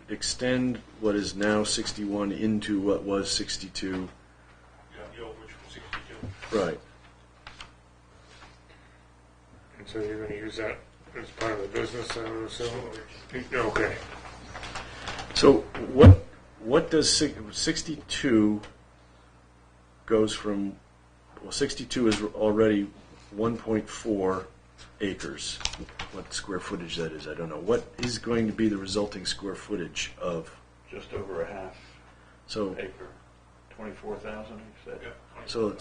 extend what is now 61 into what was 62. Yeah, the old which was 62. Right. And so you're gonna use that as part of the business, I would assume? Okay. So what does 62 goes from, well, 62 is already 1.4 acres. What square footage that is, I don't know. What is going to be the resulting square footage of? Just over a half So acre. 24,000, you said? Yeah.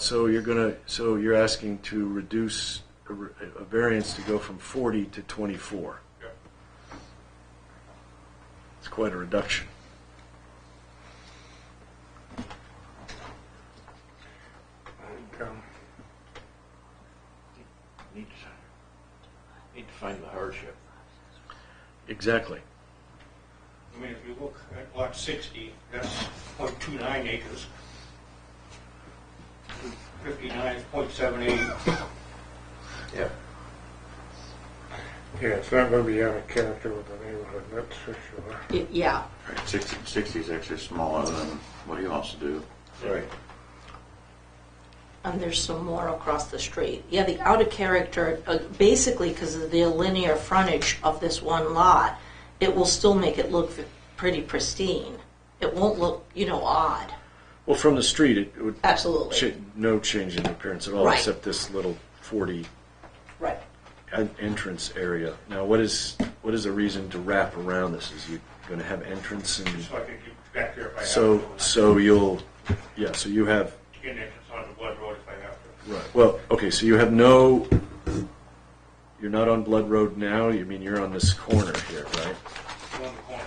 so you're asking to reduce a variance to go from 40 to 24. Yeah. It's quite a reduction. Need to find the hardship. Exactly. I mean, if you look at lot 60, that's 0.29 acres. 59 is 0.78. Yeah. Yeah, it's not gonna be out of character with the neighborhood, that's for sure. Yeah, Right. 60 is actually smaller than what he wants to do. Right. and there's some more across the street. Yeah, the out of character, basically because of the linear frontage of this one lot, it will still make it look pretty pristine. It won't look, odd. Well, from the street, it would Absolutely. no change in appearance at all, Right. except this little 40 Right. entrance area. Now, what is the reason to wrap around this? Is you going to have entrance and So I can keep back there if I have to. so you have Get entrance on the Blood Road if I have to. right. Well, okay, so you have you're not on Blood Road now. You mean you're on this corner here, right? I'm on the corner.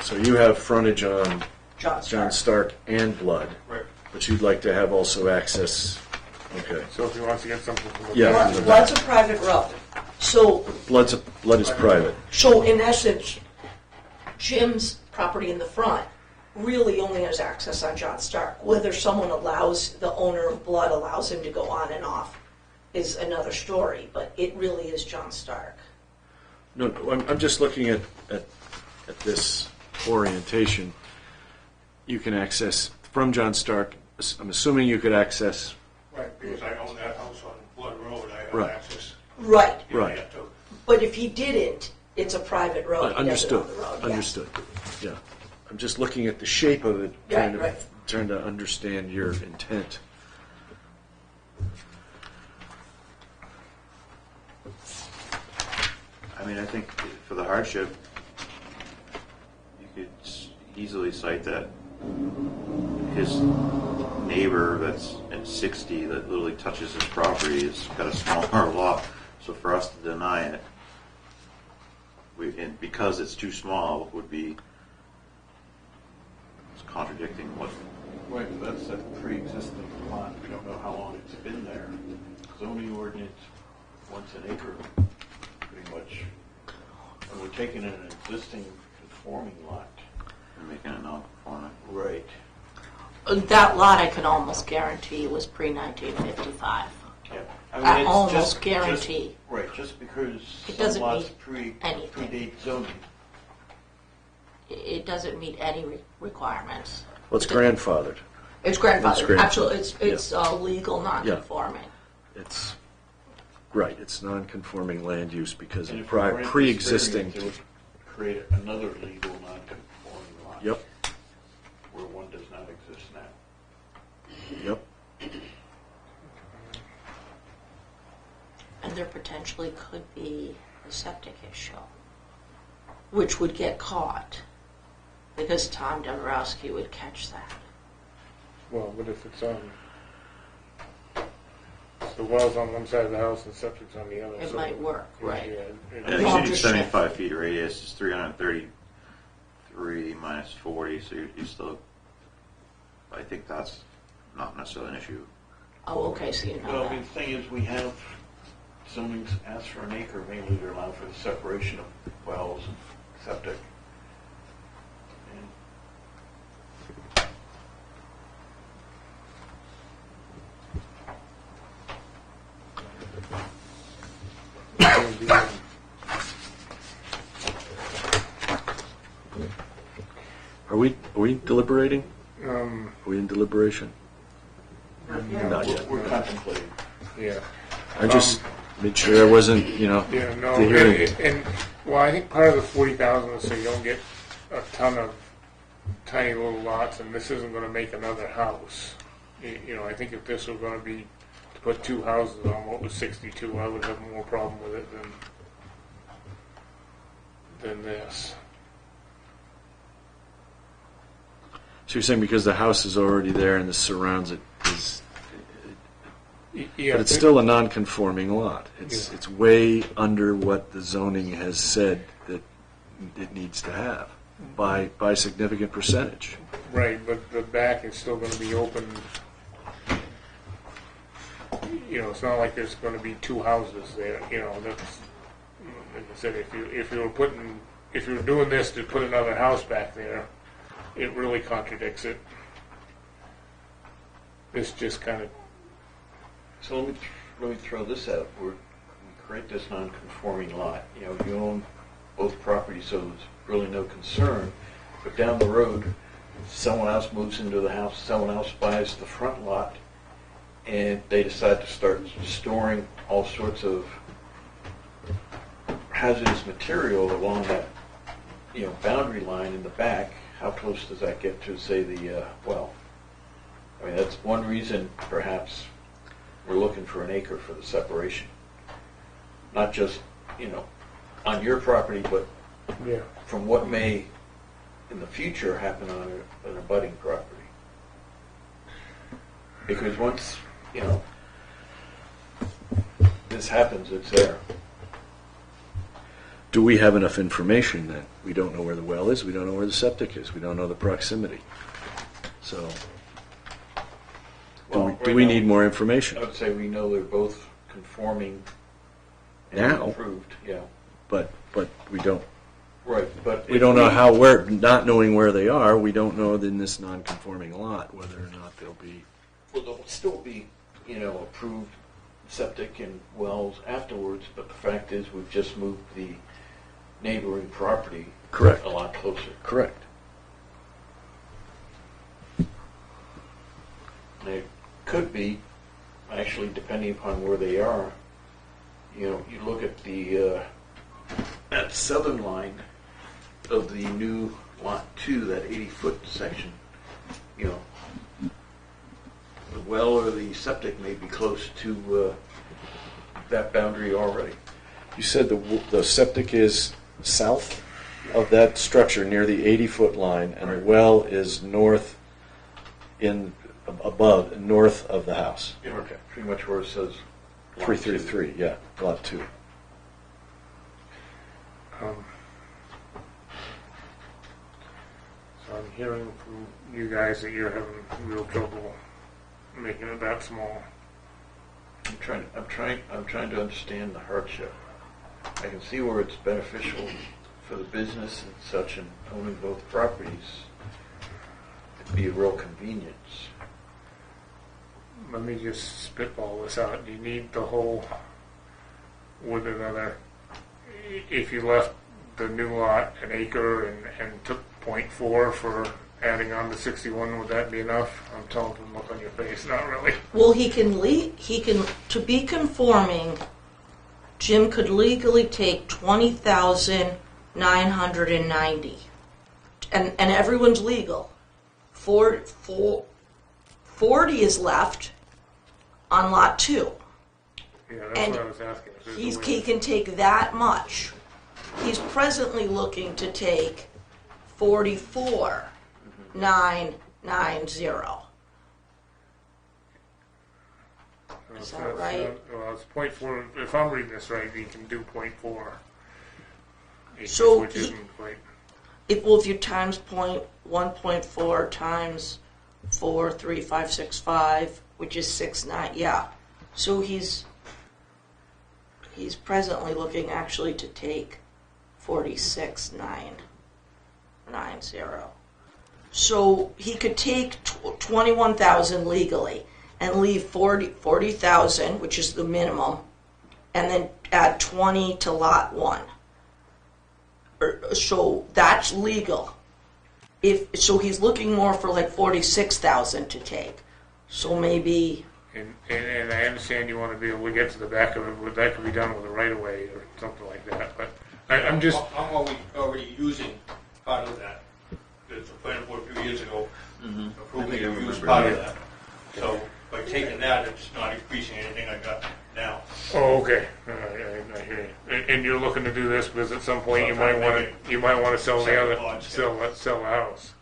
So you have frontage on John John Stark. Stark and Blood, Right. but you'd like to have also access. Okay, So if he wants to get something from the. Yeah. Blood's a private road. So, blood is private. so in essence, Jim's property in the front really only has access on John Stark. Whether someone the owner of Blood allows him to go on and off is another story, but it really is John Stark. No, I'm just looking at this orientation. You can access from John Stark. I'm assuming you could access. Right, because I own that house on Blood Road, I have Right. access. Right. to Right. that too. But if he didn't, it's a private road. He doesn't Understood. own the road, yeah. Understood. Yeah. I'm just looking at the shape of it, Right. trying to understand your intent. I mean, I think for the hardship, you could easily cite that his neighbor that's at 60 that literally touches his property has got a smaller lot. So for us to deny it, and because it's too small, would be contradicting what. Right, but that's a pre-existing lot. We don't know how long it's been there. Zoning ordinance, once an acre, pretty much. And we're taking an existing conforming lot and making it non-conforming. Right. That lot, I can almost guarantee, was pre-1955. Yeah. I it's almost guarantee. Right, just because It some doesn't lots meet anything. predate zoning. It doesn't meet any requirements. Well, it's grandfathered. It's grandfathered. grandfathered. Actually, it's legal non-conforming. It's, right, it's non-conforming land use because And of if we grant this pre-existing. variance, it would create another legal non-conforming lot. Yep, Where one does not exist now. yep. And there potentially could be a septic issue, which would get caught because Tom Dombrowski would catch that. Well, but if it's on, the well's on one side of the house and septic's on the other. It so- might work, right? Yeah, I it- think Long you need to 75 feet of radius, is 333 minus 40, so you still, I think that's not necessarily an issue. Oh, okay, so you know Well, I mean, that. the thing is, we have zonings asked for an acre mainly to allow for the separation of wells and septic. And Are we deliberating? Are Um, we in deliberation? Not yet. we're contemplating. yeah. I just made sure I wasn't, Yeah, no, the hearing. well, I think part of the 40,000 is so you don't get a ton of tiny little lots, and this isn't gonna make another house. I think if this were gonna be to put two houses on what was 62, I would have more problem with it than this. So you're saying because the house is already there and this surrounds it is, Yeah, but it's still a non-conforming lot. It's way under what the zoning has said that it needs to have by a significant percentage. right, but the back is still gonna be open. It's not like there's gonna be two houses there, that's, like I said, if you were doing this to put another house back there, it really contradicts it. This just kind of, So let me throw this out. We create this non-conforming lot. You own both properties, so there's really no concern. But down the road, someone else moves into the house, someone else buys the front lot, and they decide to start storing all sorts of hazardous material along that, boundary line in the back. How close does that get to, say, the well? I mean, that's one reason, perhaps, we're looking for an acre for the separation. Not just, on your property, but yeah. from what may, in the future, happen on an abutting property. Because once, this happens, it's there. Do we have enough information then? We don't know where the well is, we don't know where the septic is, we don't know the proximity. So, do Well, we right need now, more information? I would say we know they're both conforming and Now? approved, yeah. But we don't. Right, but We if don't know how, not knowing where they are, we don't know in this non-conforming lot whether or not they'll be. Well, there'll still be, approved septic and wells afterwards, but the fact is, we've just moved the neighboring property Correct. a lot closer. Correct. And it could be, actually, depending upon where they are, you look at the that southern line of the new lot 2, that 80-foot section, the well or the septic may be close to that boundary already. You said the septic is south of that structure near the 80-foot line, and the well is north north of the house. Okay. Pretty much where it says lot 333, yeah, lot 2. So I'm hearing from you guys that you're having real trouble making it that small. I'm trying to understand the hardship. I can see where it's beneficial for the business and such, and owning both properties, it'd be a real convenience. Let me just spitball this out. Do you need the whole with another? If you left the new lot an acre and took 0.4 for adding on to 61, would that be enough? I'm telling them, look on your face, not really. Well, he can, to be conforming, Jim could legally take 20,990. And everyone's legal. 40 is left on lot 2. Yeah, that's And what I was asking. If there's a way He can take that much. He's presently looking to take 44,990. Is that right? Well, it's 0.4. If I'm reading this right, you can do 0.4. So which isn't quite. If you times 1.4 times 43565, which is 69, yeah. So he's presently looking actually to take 46,990. So he could take 21,000 legally and leave 40,000, which is the minimum, and then add 20 to lot 1. So that's legal. So he's looking more for like 46,000 to take. So maybe. And I understand you want to be able to get to the back of it, but that could be done with a right of way or something like that. But I'm just. I'm already using part of that. The planning board a few years ago approved me to use part of that. So by taking that, it's not increasing anything I got now. Oh, okay. I hear you. And you're looking to do this because at some point you might want to sell the Second other lot, sell the house.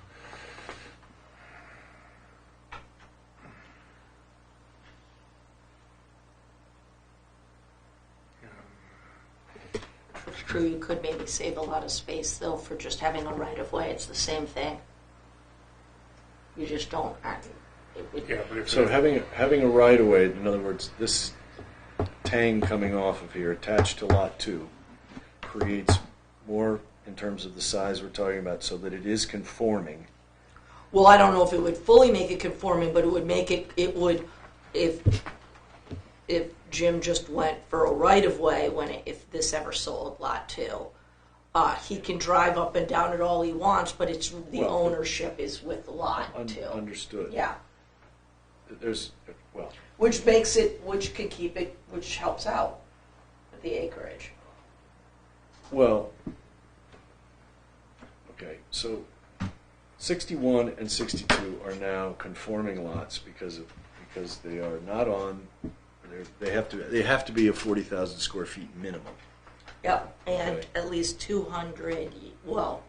It's true, you could maybe save a lot of space, though, for just having a right-of-way. It's the same thing. You just don't. Yeah, but if So having a right of way, in other words, this tang coming off of here attached to lot 2 creates more in terms of the size we're talking about, so that it is conforming. Well, I don't know if it would fully make it conforming, but it would make it. It would, if Jim just went for a right-of-way if this ever sold lot 2. He can drive up and down it all he wants, but it's the ownership is with lot 2. Understood. Yeah. Which Which can keep it, which helps out with the acreage. Well, okay, so 61 and 62 are now conforming lots because they are not on. They have to be a 40,000 square feet minimum. Yep, and Okay. at least 200. Well,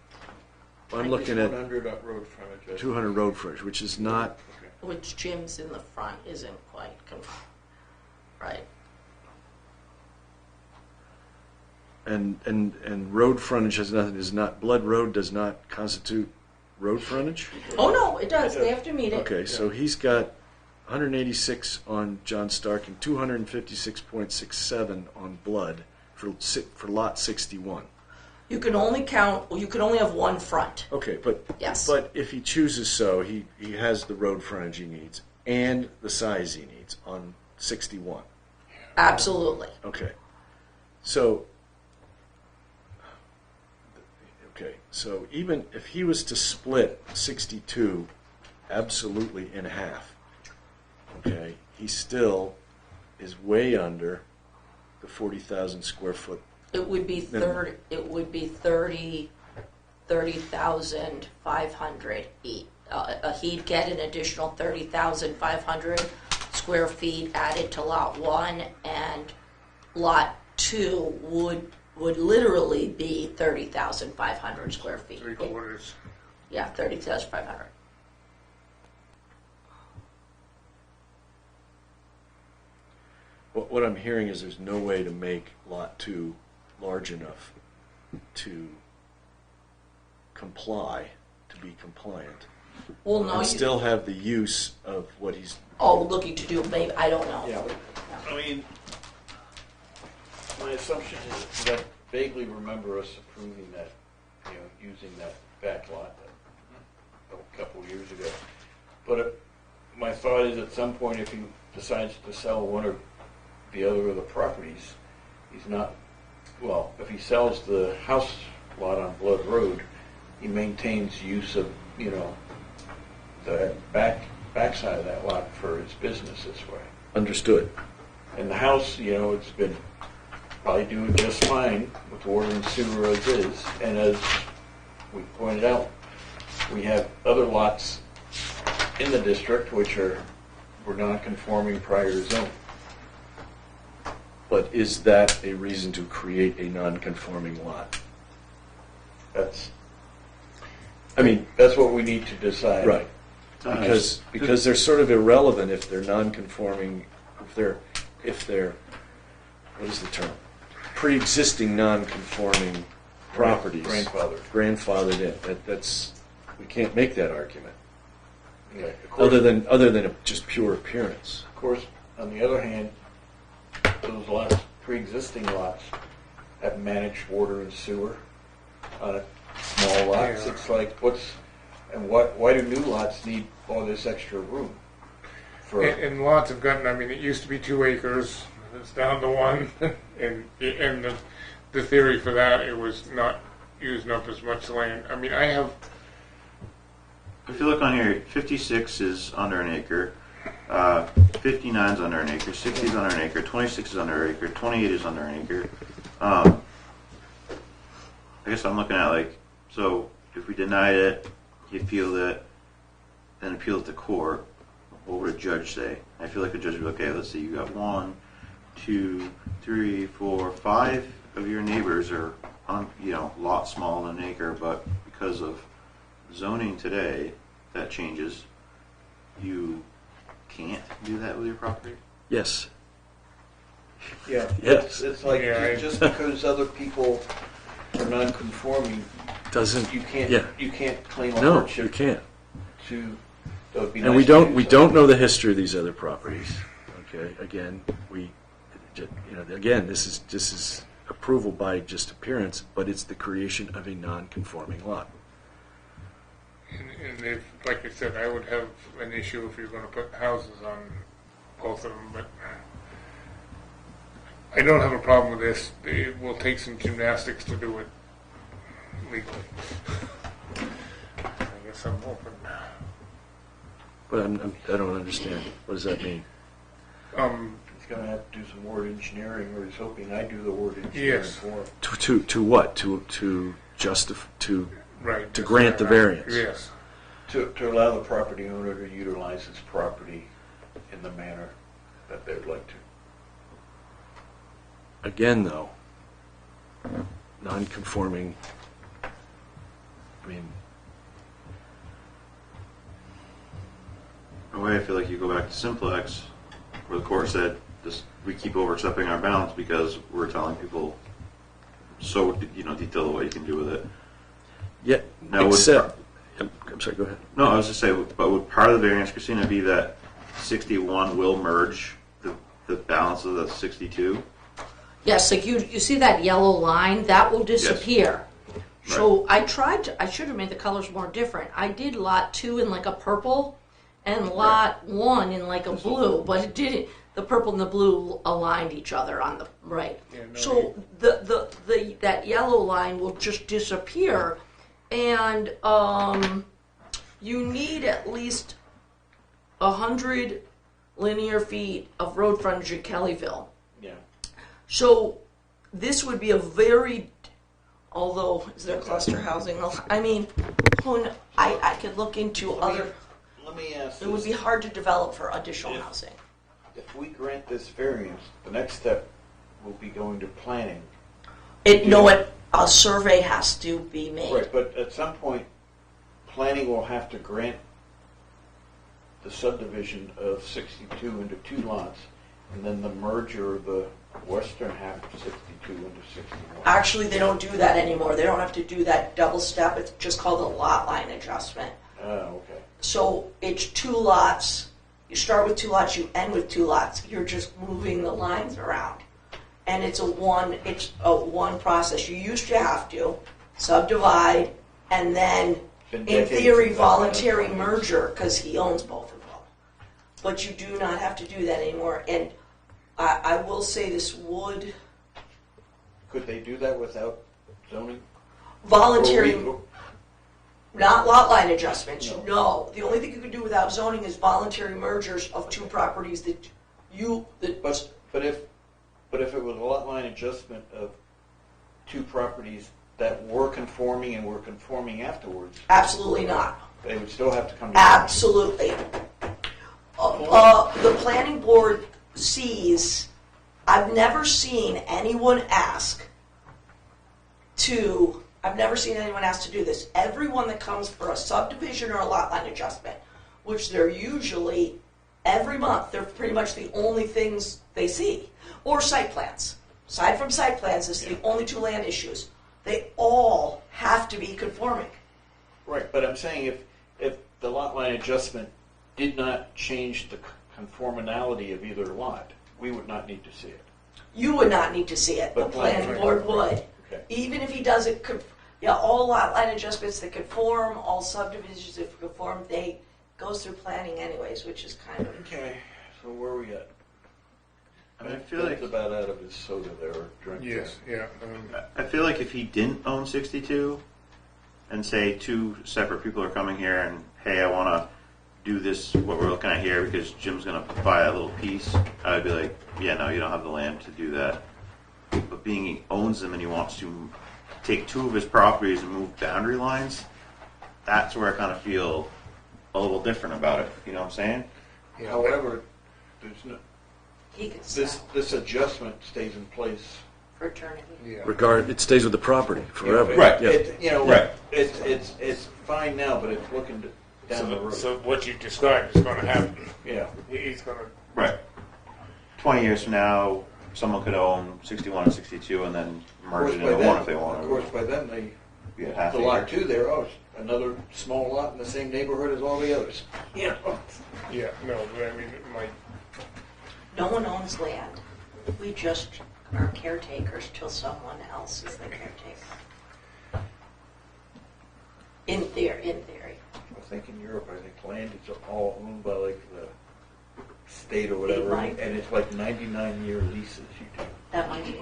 I'm looking at 100 road frontage. 200 road frontage, which is not. which Jim's in the front isn't quite right. And road frontage has nothing. Blood Road does not constitute road frontage. Oh no, it does. They have to meet it. Okay, so he's got 186 on John Stark and 256.67 on Blood for lot 61. You can only count. You can only have one front. Okay, but Yes. but if he chooses so, he has the road frontage he needs and the size he needs on 61. Absolutely. Okay, so even if he was to split 62 absolutely in half, okay, he still is way under the 40,000 square foot. It would be 30. It would be 30,500 each. He'd get an additional 30,500 square feet added to lot 1, and lot 2 would literally be 30,500 square feet. 3/4. Yeah, 30,500. What I'm hearing is there's no way to make lot 2 large enough to be compliant. Well, no, And you still have the use of what he's. looking to do. Maybe I don't know. Yeah, I mean, my assumption is that I vaguely remember us approving that using that back lot a couple of years ago. But my thought is, at some point, if he decides to sell one or the other of the properties, he's not, well, if he sells the house lot on Blood Road, he maintains use of, the backside of that lot for his business this way. Understood. And the house, it's been probably doing just fine with water and sewer as is. And as we pointed out, we have other lots in the district which were non-conforming prior to zone. But is that a reason to create a non-conforming lot? That's what we need to decide. Right. Because they're sort of irrelevant if they're non-conforming, if they're what is the term? Pre-existing non-conforming properties. Grandfathered in. That's we can't make that argument. Yeah, of course, Other than just pure appearance. of course, on the other hand, those lots, pre-existing lots, have managed water and sewer on small lots. Yeah. It's like, why do new lots need all this extra room? And lots have gotten, it used to be 2 acres, it's down to 1, and the theory for that, it was not using up as much land. I have, If you look on here, 56 is under an acre, 59 is under an acre, 60 is under an acre, 26 is under an acre, 28 is under an acre. I guess I'm looking at so if we denied it, you feel that, then appeal it to court, what would a judge say? I feel like a judge would be, okay, let's see, you got 1, 2, 3, 4, 5 of your neighbors are on, lot smaller than an acre, but because of zoning today, that changes. You can't do that with your property? Yes. Yeah, Yes. it's like Yeah, just because other people are non-conforming, Doesn't. you can't Yeah. you can't claim a No, hardship you can't. to. That would be And nice we to don't do we so. don't know the history of these other properties. Okay. Again, again, this is approval by just appearance, but it's the creation of a non-conforming lot. and if, like I said, I would have an issue if you're going to put houses on both of them, but I don't have a problem with this. It will take some gymnastics to do it legally. I guess I'm open. But I don't understand. What does that mean? He's going to have to do some word engineering, or he's hoping I do the word engineering Yes. for him. To what? To justify Right. to grant the variance. Yes. To allow the property owner to utilize his property in the manner that they would like to. Again, though, non-conforming. In a way, I feel like you go back to Simplex, where the court said, we keep overstepping our bounds because we're telling people so detail what you can do with it. Yeah. Now, Except, I'm sorry. Go ahead. No, I was just saying, but would part of the variance, Christina, be that 61 will merge the balance of the 62? Yes, like you see that yellow line, that will disappear. So I should have made the colors more different. I did lot 2 in like a purple and lot 1 in like a blue, but it didn't. The purple and the blue aligned each other on the right. Yeah, no, So that yellow line will just disappear, and you need at least 100 linear feet of road frontage in Kellyville. Yeah. So this would be a very, although is there cluster housing? I could look into other. Let me ask It would this. be hard to develop for additional housing. If we grant this variance, the next step will be going to planning. A survey has to be made. Right, but at some point, planning will have to grant the subdivision of 62 into 2 lots, and then the merger of the western half of 62 into 61. Actually, they don't do that anymore. They don't have to do that double step. It's just called a lot line adjustment. Oh, okay. So it's 2 lots. You start with 2 lots, you end with 2 lots. You're just moving the lines around. And it's a one process. You used to have to subdivide, and then, Been in decades theory, since I've done it. voluntary merger, because he owns both of them. But you do not have to do that anymore, and I will say this would, Could they do that without zoning? voluntary, Or not lot line adjustments, No. no. The only thing you can do without zoning is voluntary mergers of two properties that But if it was a lot line adjustment of two properties that were conforming and were conforming afterwards, absolutely not. they would still have to come to. Absolutely. The planning board sees, I've never seen anyone ask to do this. Everyone that comes for a subdivision or a lot line adjustment, which they're usually every month, they're pretty much the only things they see. Or site plans. Aside from site plans, it's the only two land issues. They all have to be conforming. Right, but I'm saying if the lot line adjustment did not change the conformality of either lot, we would not need to see it. You would not need to see it, the But planning board would. Okay. Even if he does it, all lot line adjustments that conform, all subdivisions that conform, they goes through planning anyways, which is kind of, Okay, so where are we at? I mean, I feel like Ben's about out of his soda there, or drink. Yes, yeah. I feel like if he didn't own 62, and say two separate people are coming here and hey, I want to do this what we're looking at here because Jim's going to buy a little piece, I'd be like, yeah, no, you don't have the land to do that. But being he owns them and he wants to take two of his properties and move boundary lines, that's where I kind of feel a little different about it. You know what I'm saying? Yeah, However, there's no, he could this sell this adjustment stays in place. for eternity. yeah. It stays with the property forever. Right. Yeah. Right. It's fine now, but it's looking down the road. So what you described is going to happen. Yeah. He's going to. Right. 20 years from now, someone could own 61 and 62 and then merge it into one if they want. Of course, by then they Be a half the acre. lot two there. Oh, it's another small lot in the same neighborhood as all the others. Yeah. Yeah, no, but I mean, it might. No one owns land. We just are caretakers till someone else is the caretaker. In theory. I think in Europe, I think land is all owned by like the state or whatever, might. and it's like 99-year leases you do. That might be.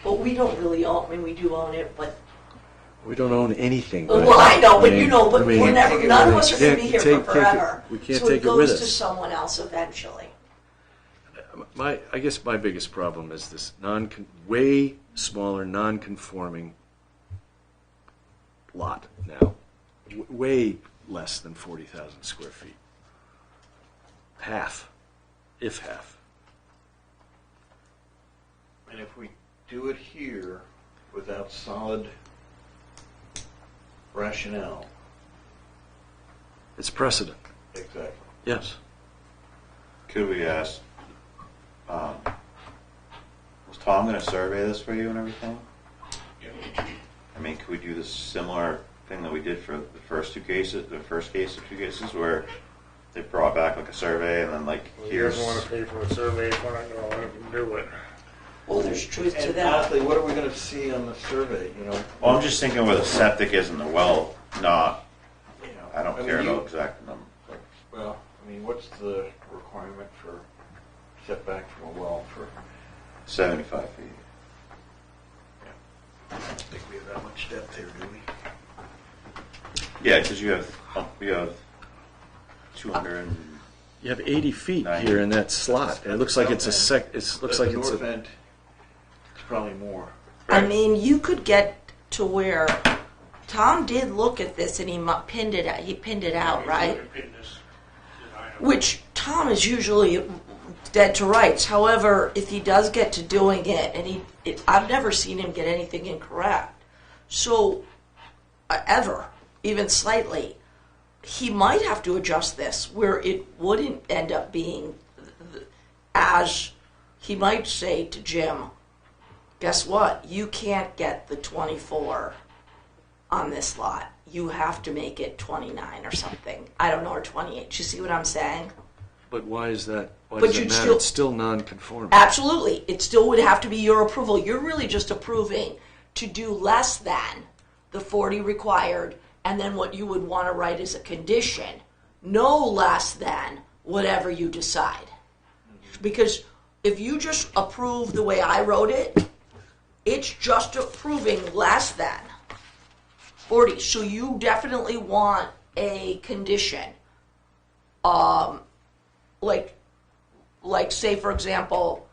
But we don't really own, I mean, we do own it, but, We don't own anything. well, I know, but I mean- you know, but I mean, we're never, none of us are going to be here take for it- forever. we can't So take it with goes to us. someone else eventually. I guess my biggest problem is this way smaller, non-conforming lot now. Way less than 40,000 square feet. Half, if half. And if we do it here without solid rationale, It's precedent. exactly. Yes. Could we ask, was Tom going to survey this for you and everything? I mean, could we do this similar thing that we did for the first two cases, the first case of two cases where they brought back like a survey and then like He here's. doesn't want to pay for a survey. If we're not going to let him do it. Well, there's truth to And that. honestly, what are we going to see on the survey? You know, Well, I'm just thinking where the septic is in the well, not. you know, I don't mean, care you- about exact numbers. Well, I mean, what's the requirement for setback from a well for? 75 feet. I don't think we have that much depth here, do we? Yeah, because you have 200 and You have 80 feet 90. here in that slot. And it looks like it's a sec. It looks like the it's north a. end. It's probably more. I mean, you could get to where Tom did look at this and he pinned it out. He pinned it out, right? Pin this design up. Which Tom is usually dead to rights. However, if he does get to doing it, and I've never seen him get anything incorrect. So, ever, even slightly, he might have to adjust this where it wouldn't end up being as he might say to Jim, guess what? You can't get the 24 on this lot. You have to make it 29 or something. I don't know, or 28. You see what I'm saying? But why is that? Why But does it you'd matter? still- It's still non-conforming. Absolutely. It still would have to be your approval. You're really just approving to do less than the 40 required And then what you would want to write is a condition, no less than whatever you decide. Because if you just approve the way I wrote it, it's just approving less than 40. So you definitely want a condition. Like say for example,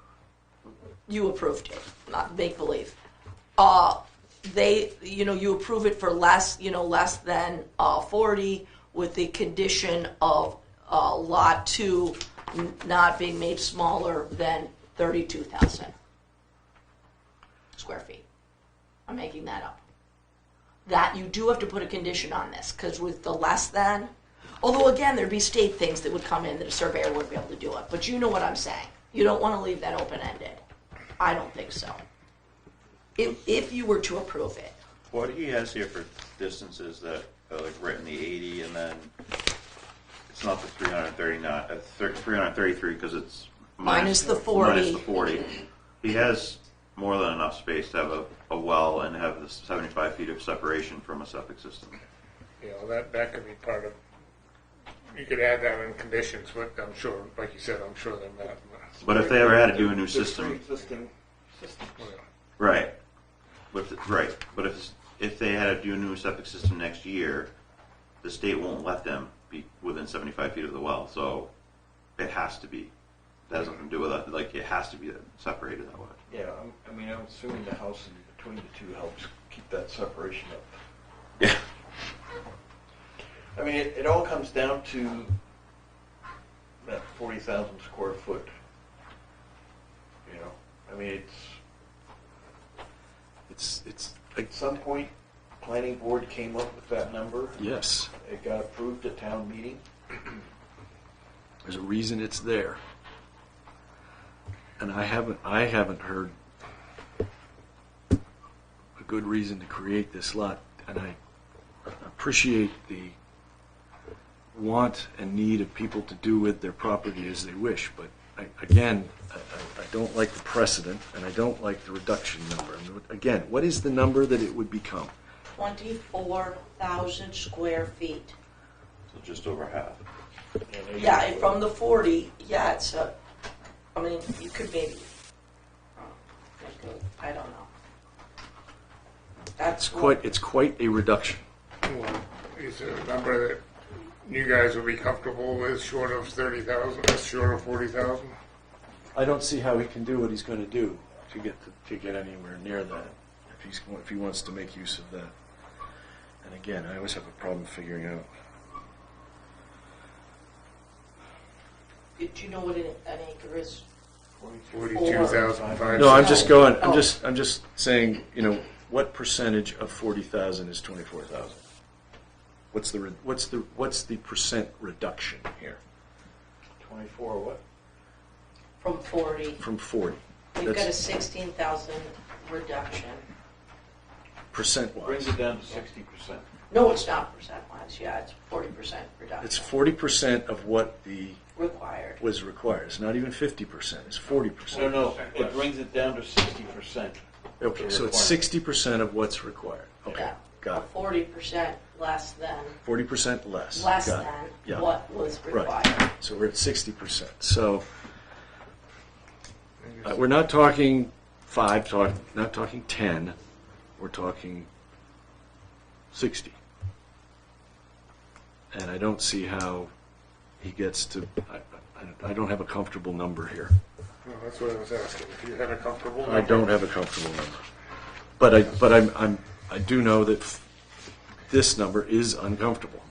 you approved it, not make believe. You approve it for less than 40 with the condition of lot 2 not being made smaller than 32,000 square feet. I'm making that up. That you do have to put a condition on this, because with the less than, although again, there'd be state things that would come in that a surveyor wouldn't be able to do it, but you know what I'm saying. You don't want to leave that open-ended. I don't think so. If you were to approve it. What he has here for distances that are like written the 80, and then it's not the 333 because it's Minus the 40. Minus the 40. He has more than enough space to have a well and have the 75 feet of separation from a septic system. That could be part of, you could add that in conditions, but I'm sure, like you said, I'm sure they're not. But if they ever had to do a new system, Existing systems. right? But if they had to do a new septic system next year, the state won't let them be within 75 feet of the well, so it has to be. That has nothing to do with it. Like, it has to be separated that way. Yeah, I'm assuming the house in between the two helps keep that separation up. Yeah. I mean, it all comes down to that 40,000 square foot. I mean, It's at some point, planning board came up with that number. yes. It got approved at town meeting. There's a reason it's there. And I haven't heard a good reason to create this lot, and I appreciate the want and need of people to do with their property as they wish, but I don't like the precedent, and I don't like the reduction number. And again, what is the number that it would become? 24,000 square feet. So just over half. Yeah, and from the 40, yeah, you could maybe, I don't know. It's quite a reduction. Well, is there a number that you guys would be comfortable with, short of 30,000, short of 40,000? I don't see how he can do what he's going to do to get anywhere near that if he wants to make use of that. And again, I always have a problem figuring out. Do you know what an acre is? 42,500. No, I'm just going. I'm just saying. What percentage of 40,000 is 24,000? What's the percent reduction here? 24 what? From 40. From 40. We've got a 16,000 reduction. Percent-wise. Brings it down to 60%. No, it's not percent-wise. Yeah, it's 40% reduction. It's 40% of what required. was required. It's not even 50%. It's 40%. No, it brings it down to 60%. Okay, so it's 60% of what's required. Okay, Yeah. got it. 40% less than 40% less. less Got than it. Yeah. what was required. Right. So we're at 60%. So we're not talking 5, not talking 10. We're talking 60. And I don't see how he gets to. I don't have a comfortable number here. No, that's what I was asking. If you had a comfortable number. I don't have a comfortable number. But I do know that this number is uncomfortable.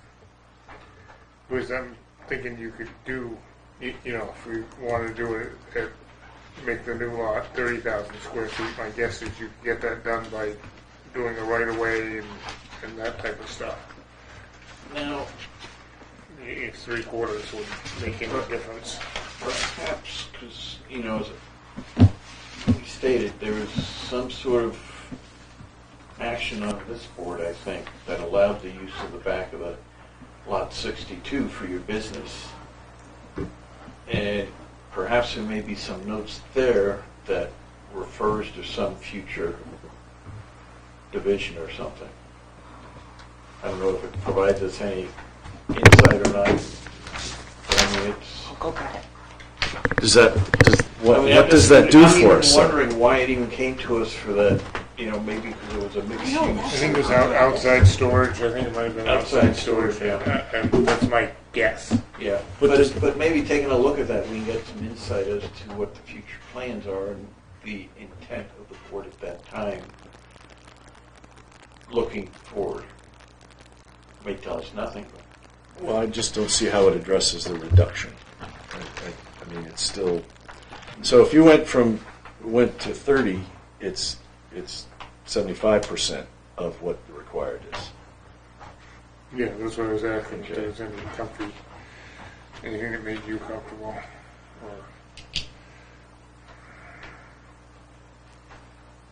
Because I'm thinking you could do, if we wanted to do it make the new lot 30,000 square feet, my guess is you could get that done by doing a right-of-way and that type of stuff. Now, If 3/4 would make any difference. perhaps, because, as we stated, there was some sort of action on this board, I think, that allowed the use of the back of the lot 62 for your business. And perhaps there may be some notes there that refers to some future division or something. I don't know if it provides us any insight or not. But I mean, it's. Go get it. What I mean, what does that do I'm for even us? wondering why it even came to us for that, maybe because it was a mixed use. I think it was outside storage. I think it might have been outside storage. yeah. And that's my guess. Yeah, But but maybe taking a look at that, we can get some insight as to what the future plans are and the intent of the board at that time, looking forward. May tell us nothing, but Well, I just don't see how it addresses the reduction. I mean, it's still. So if you went to 30, it's 75% of what the required is. Yeah, that's what I was asking. If there was anything that made you comfortable. Or,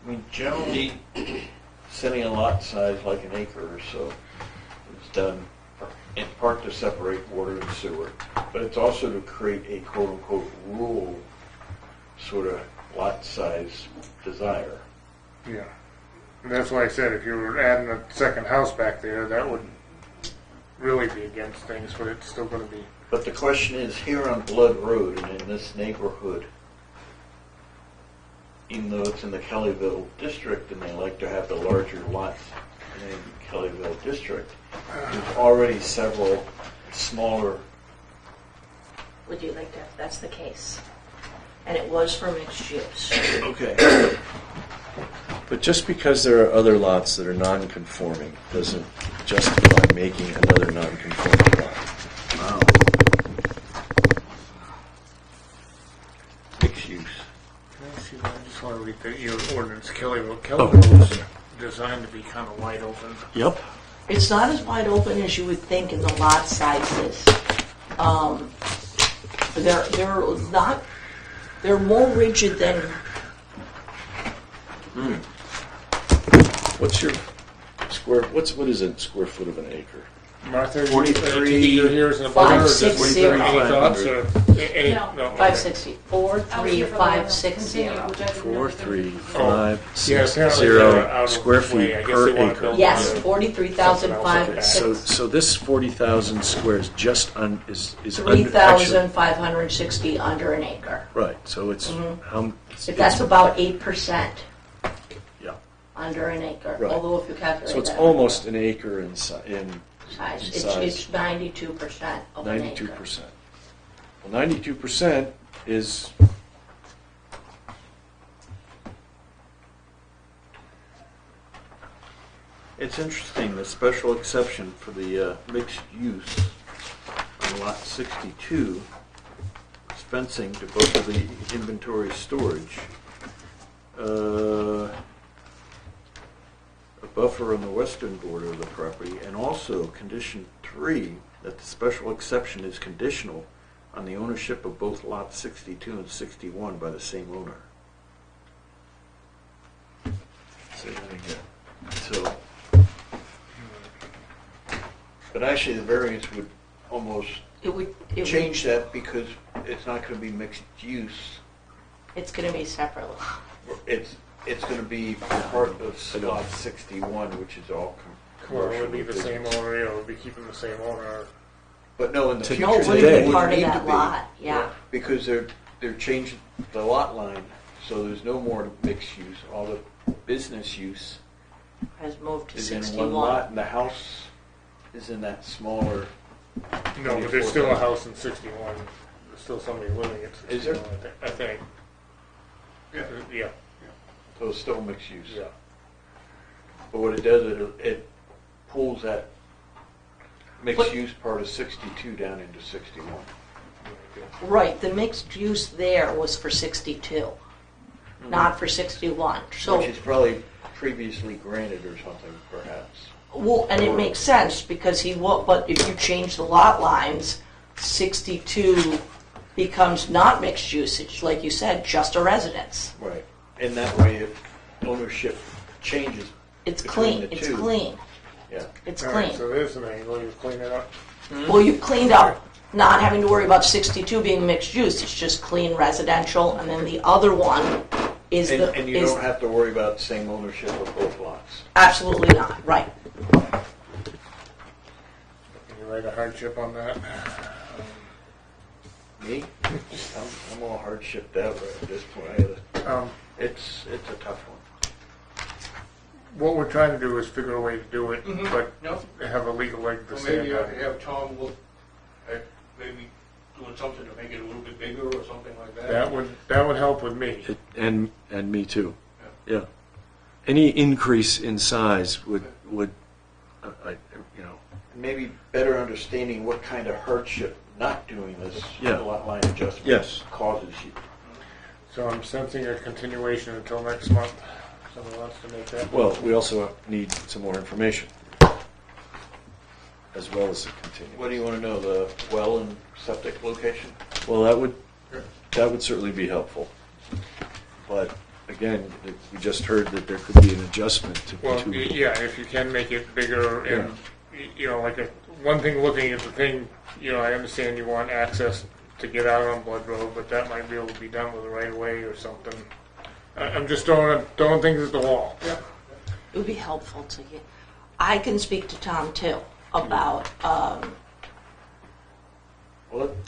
I mean, generally, setting a lot size like an acre or so is done in part to separate water and sewer, but it's also to create a quote-unquote rural sort of lot size desire. yeah. And that's why I said if you were adding a second house back there, that would really be against things, but it's still going to be. But the question is, here on Blood Road and in this neighborhood, even though it's in the Kellyville district and they like to have the larger lots in the Kellyville district, there's already several smaller. Would you like to, if that's the case? And it was for mixed use. Okay. But just because there are other lots that are non-conforming doesn't justify making another non-conforming lot. Wow. Mixed use. I just want to read your ordinance. Kellyville was designed to be kind of wide open. Yep. It's not as wide open as you would think in the lot sizes. They're more rigid than, What's your what is a square foot of an acre? Martha, 43, you're here as an abutter, or just 560. any thoughts? Or any, No. okay. 560. 43560. 43560 out of square the way. feet I guess per they wanna acre. build Yes, one. 43,560. So this 40,000 squares just is under, 3,560 under an acre. right. So it's how If that's about 8% yeah. under an acre, Right. although if you calculate So it's that almost an acre in size. size, in size. it's 92% of an acre. 92%. Well, 92% is It's interesting, the special exception for the mixed use on lot 62 is fencing to both of the inventory storage. A buffer on the western border of the property, and also condition 3, that the special exception is conditional on the ownership of both lots 62 and 61 by the same owner. say that again. So, but actually, the variance would almost It would change that because it's not going to be mixed use. it's going to be separate. It's going to be part of lot 61, which is all Well, commercial. it would be the business. same owner, it would be keeping the same owner. But no, in the future, No, it they wouldn't Today. be would part of need that to be, lot, yeah. because they're changing the lot line, so there's no more mixed use. All the business use Has moved to is in 61. one lot, and the house is in that smaller. No, but there's still a house in 61. There's still somebody living at 61, Is there? I think. Yeah. So it's still mixed use. Yeah. But what it does, it pulls that mixed But- use part of 62 down into 61. Right, the mixed use there was for 62, not for 61. So, Which is probably previously granted or something, perhaps. well, and it makes sense because but if you change the lot lines, 62 becomes not mixed usage, like you said, just a residence. Right. And that way, if ownership changes, It's Between clean, the it's two. clean, yeah. it's All right, clean. so there's an angle, you clean it up. Well, you cleaned up, not having to worry about 62 being mixed use, it's just clean residential, and then the other one is And you is don't have to worry about same ownership of both lots. absolutely not, right. write a hardship on that. Me? I'm all hardship out right at this point. Um, It's a tough one. What we're trying to do is figure a way to do it, Mhm. but No, have a legal leg to or stand maybe on. have Tom look at maybe doing something to make it a little bit bigger or something like that. That would help with me. And me too. Yeah. Any increase in size would you know, Maybe better understanding what kind of hardship not doing this Yeah. lot line adjustment Yes. causes you. So I'm sensing a continuation until next month. Someone wants to make that. well, we also need some more information as well as a continuum. What do you want to know, the well and septic location? Well, that would certainly be helpful. But again, we just heard that there could be an adjustment to. Well, to- yeah, if you can make it bigger and, you know, like one thing looking at the thing, you know, I understand you want access to get out on Blood Road, but that might be able to be done with a right of way or something. I'm just throwing things at the wall. It would be helpful to get, I can speak to Tom too about,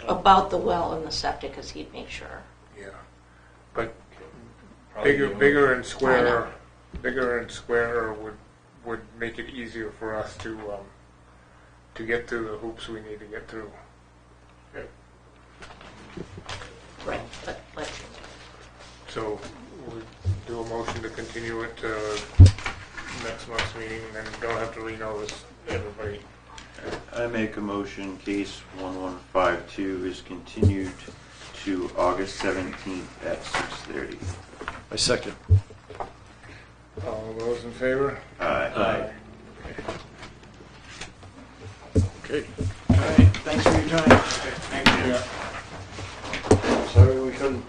about the well and the septic, because he'd make sure. Yeah. But Probably bigger and squarer would make it easier for us to get through the hoops we need to get through. Right, but let's, So we'll do a motion to continue it to next month's meeting, and then don't have to renotice everybody. I make a motion, case 1152 is continued to August 17th at 6:30. I second. All those in favor? Aye. Okay. All right, thanks for your time. Thank you. Yeah. Sorry we couldn't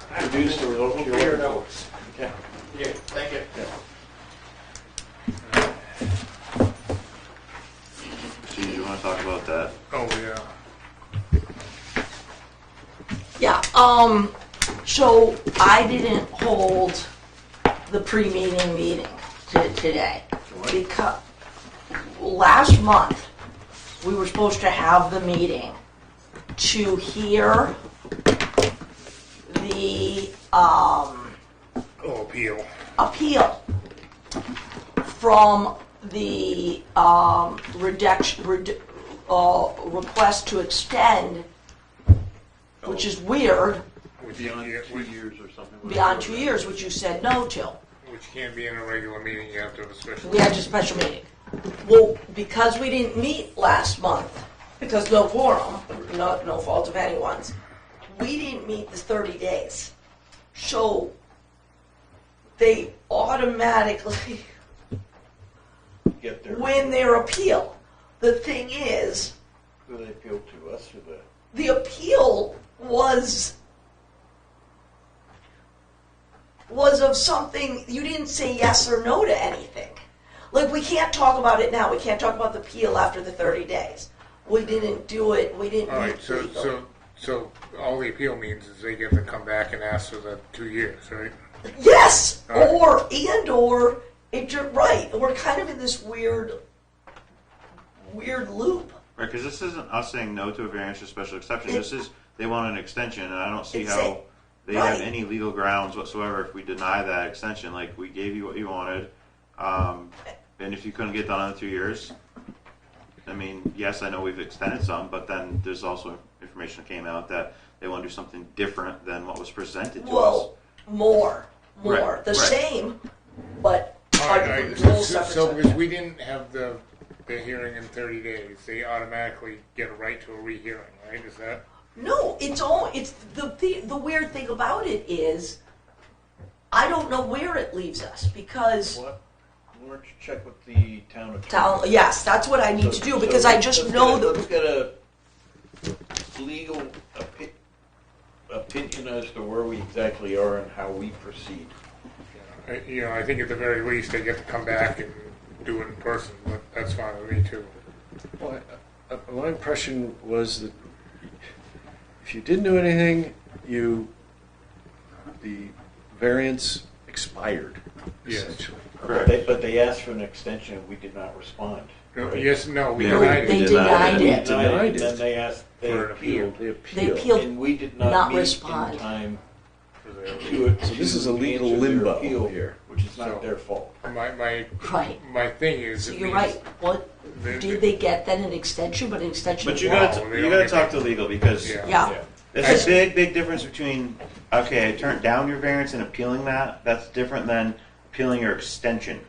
produce the results you Clear wanted. notes. Okay. Yeah, thank you. So you want to talk about that? Oh, yeah. yeah, so I didn't hold the pre-meeting meeting today. Because last month, we were supposed to have the meeting to hear the, Appeal. appeal from the request to extend, which is weird, Beyond 2 years or something. beyond 2 years, which you said no to. Which can't be in a regular meeting, you have to have a special. We had a special meeting. Well, because we didn't meet last month, because no quorum, no fault of anyone's, we didn't meet the 30 days. So they automatically Get their, win their appeal. The thing is, who they appeal to, us or the appeal was of something, you didn't say yes or no to anything. Like, we can't talk about it now. We can't talk about the appeal after the 30 days. We didn't do it. We didn't All right, meet so, legal. so all the appeal means is they get to come back and ask for the 2 years, right? Yes, All right. or you're right. We're kind of in this weird loop. Right, because this isn't us saying no to a variance or special exception. This is, they want an extension, and I don't see It's how they have right. any legal grounds whatsoever if we deny that extension. Like, we gave you what you wanted, and if you couldn't get done in 2 years, I mean, yes, I know we've extended some, but then there's also information that came out that they want to do something different than what was presented to us. Well, more, Right, the right. same, but All right, it's a little separate so because subject. we didn't have the hearing in 30 days, they automatically get a right to a rehearing, right? Is that? No, it's the weird thing about it is, I don't know where it leaves us because what? Why don't you check with the town attorney? yes, that's what I need to do because I just let's know get a- that. Let's get a legal opinion as to where we exactly are and how we proceed. You know, I think at the very least they get to come back and do it in person, but that's fine with me too. Well, my impression was that if you didn't do anything, the variance expired, Yes. essentially. Correct. But they asked for an extension and we did not respond. No, yes, no, we Yeah, denied They it. denied it. Denied it. Then they asked, they For an appeal. appealed. They They appealed. appealed. And we did Not not meet respond. in time For the- to, So this is a to legal answer their limbo appeal, here. which is So- not their fault. My Right. thing is. So it you're means- right. What, the- did they get then an extension, but an extension But of you what? gotta, Wow, they you don't gotta get talk that. to legal because Yeah. Yeah. there's a big, big difference between, okay, I turned down your variance and appealing that. That's different than appealing your extension.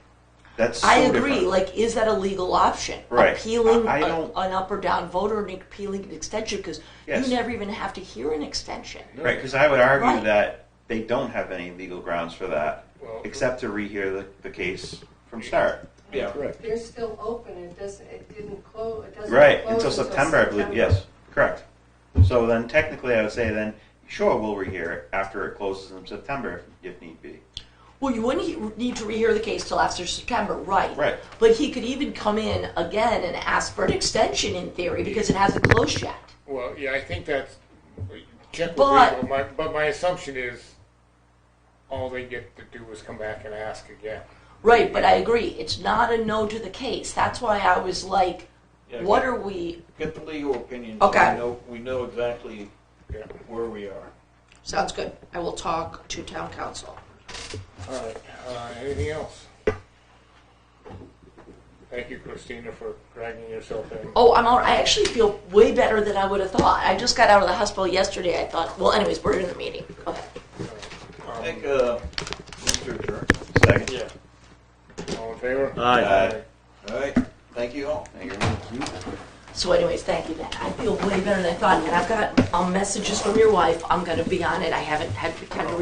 That's so I agree. different. Like, is that a legal option? Right. Appealing I don't- an up or down vote or appealing an extension? Because Yes. you never even have to hear an extension. Right, because I would argue Right. that they don't have any legal grounds for that, Well- except to rehear the case from start. Yeah. Correct. They're still open, it didn't close, it doesn't Right, close until September, I believe, yes, correct. So then technically I would say then, sure, we'll rehear it after it closes in September if need be. Well, you wouldn't need to rehear the case till after September, right? Right. But he could even come in again and ask for an extension in theory because it hasn't closed yet. Well, yeah, I think that's, check with But- legal, but my assumption is all they get to do is come back and ask again. Right, but I agree. It's not a no to the case. That's why I was like, Yeah, what are we? Get the legal opinion. Okay. We know exactly Yeah. where we are. Sounds good. I will talk to town council. All right, anything else? Thank you, Christina, for dragging yourself in. Oh, I'm all right. I actually feel way better than I would have thought. I just got out of the hospital yesterday. I thought, well, anyways, we're in the meeting. Go ahead. I think, Mr. Adjourn. Second. Yeah. All in favor? Aye. All right, thank you all. Thank you very much. So anyways, thank you, Ben. I feel way better than I thought. And I've got messages from your wife. I'm going to be on it. I haven't had time to read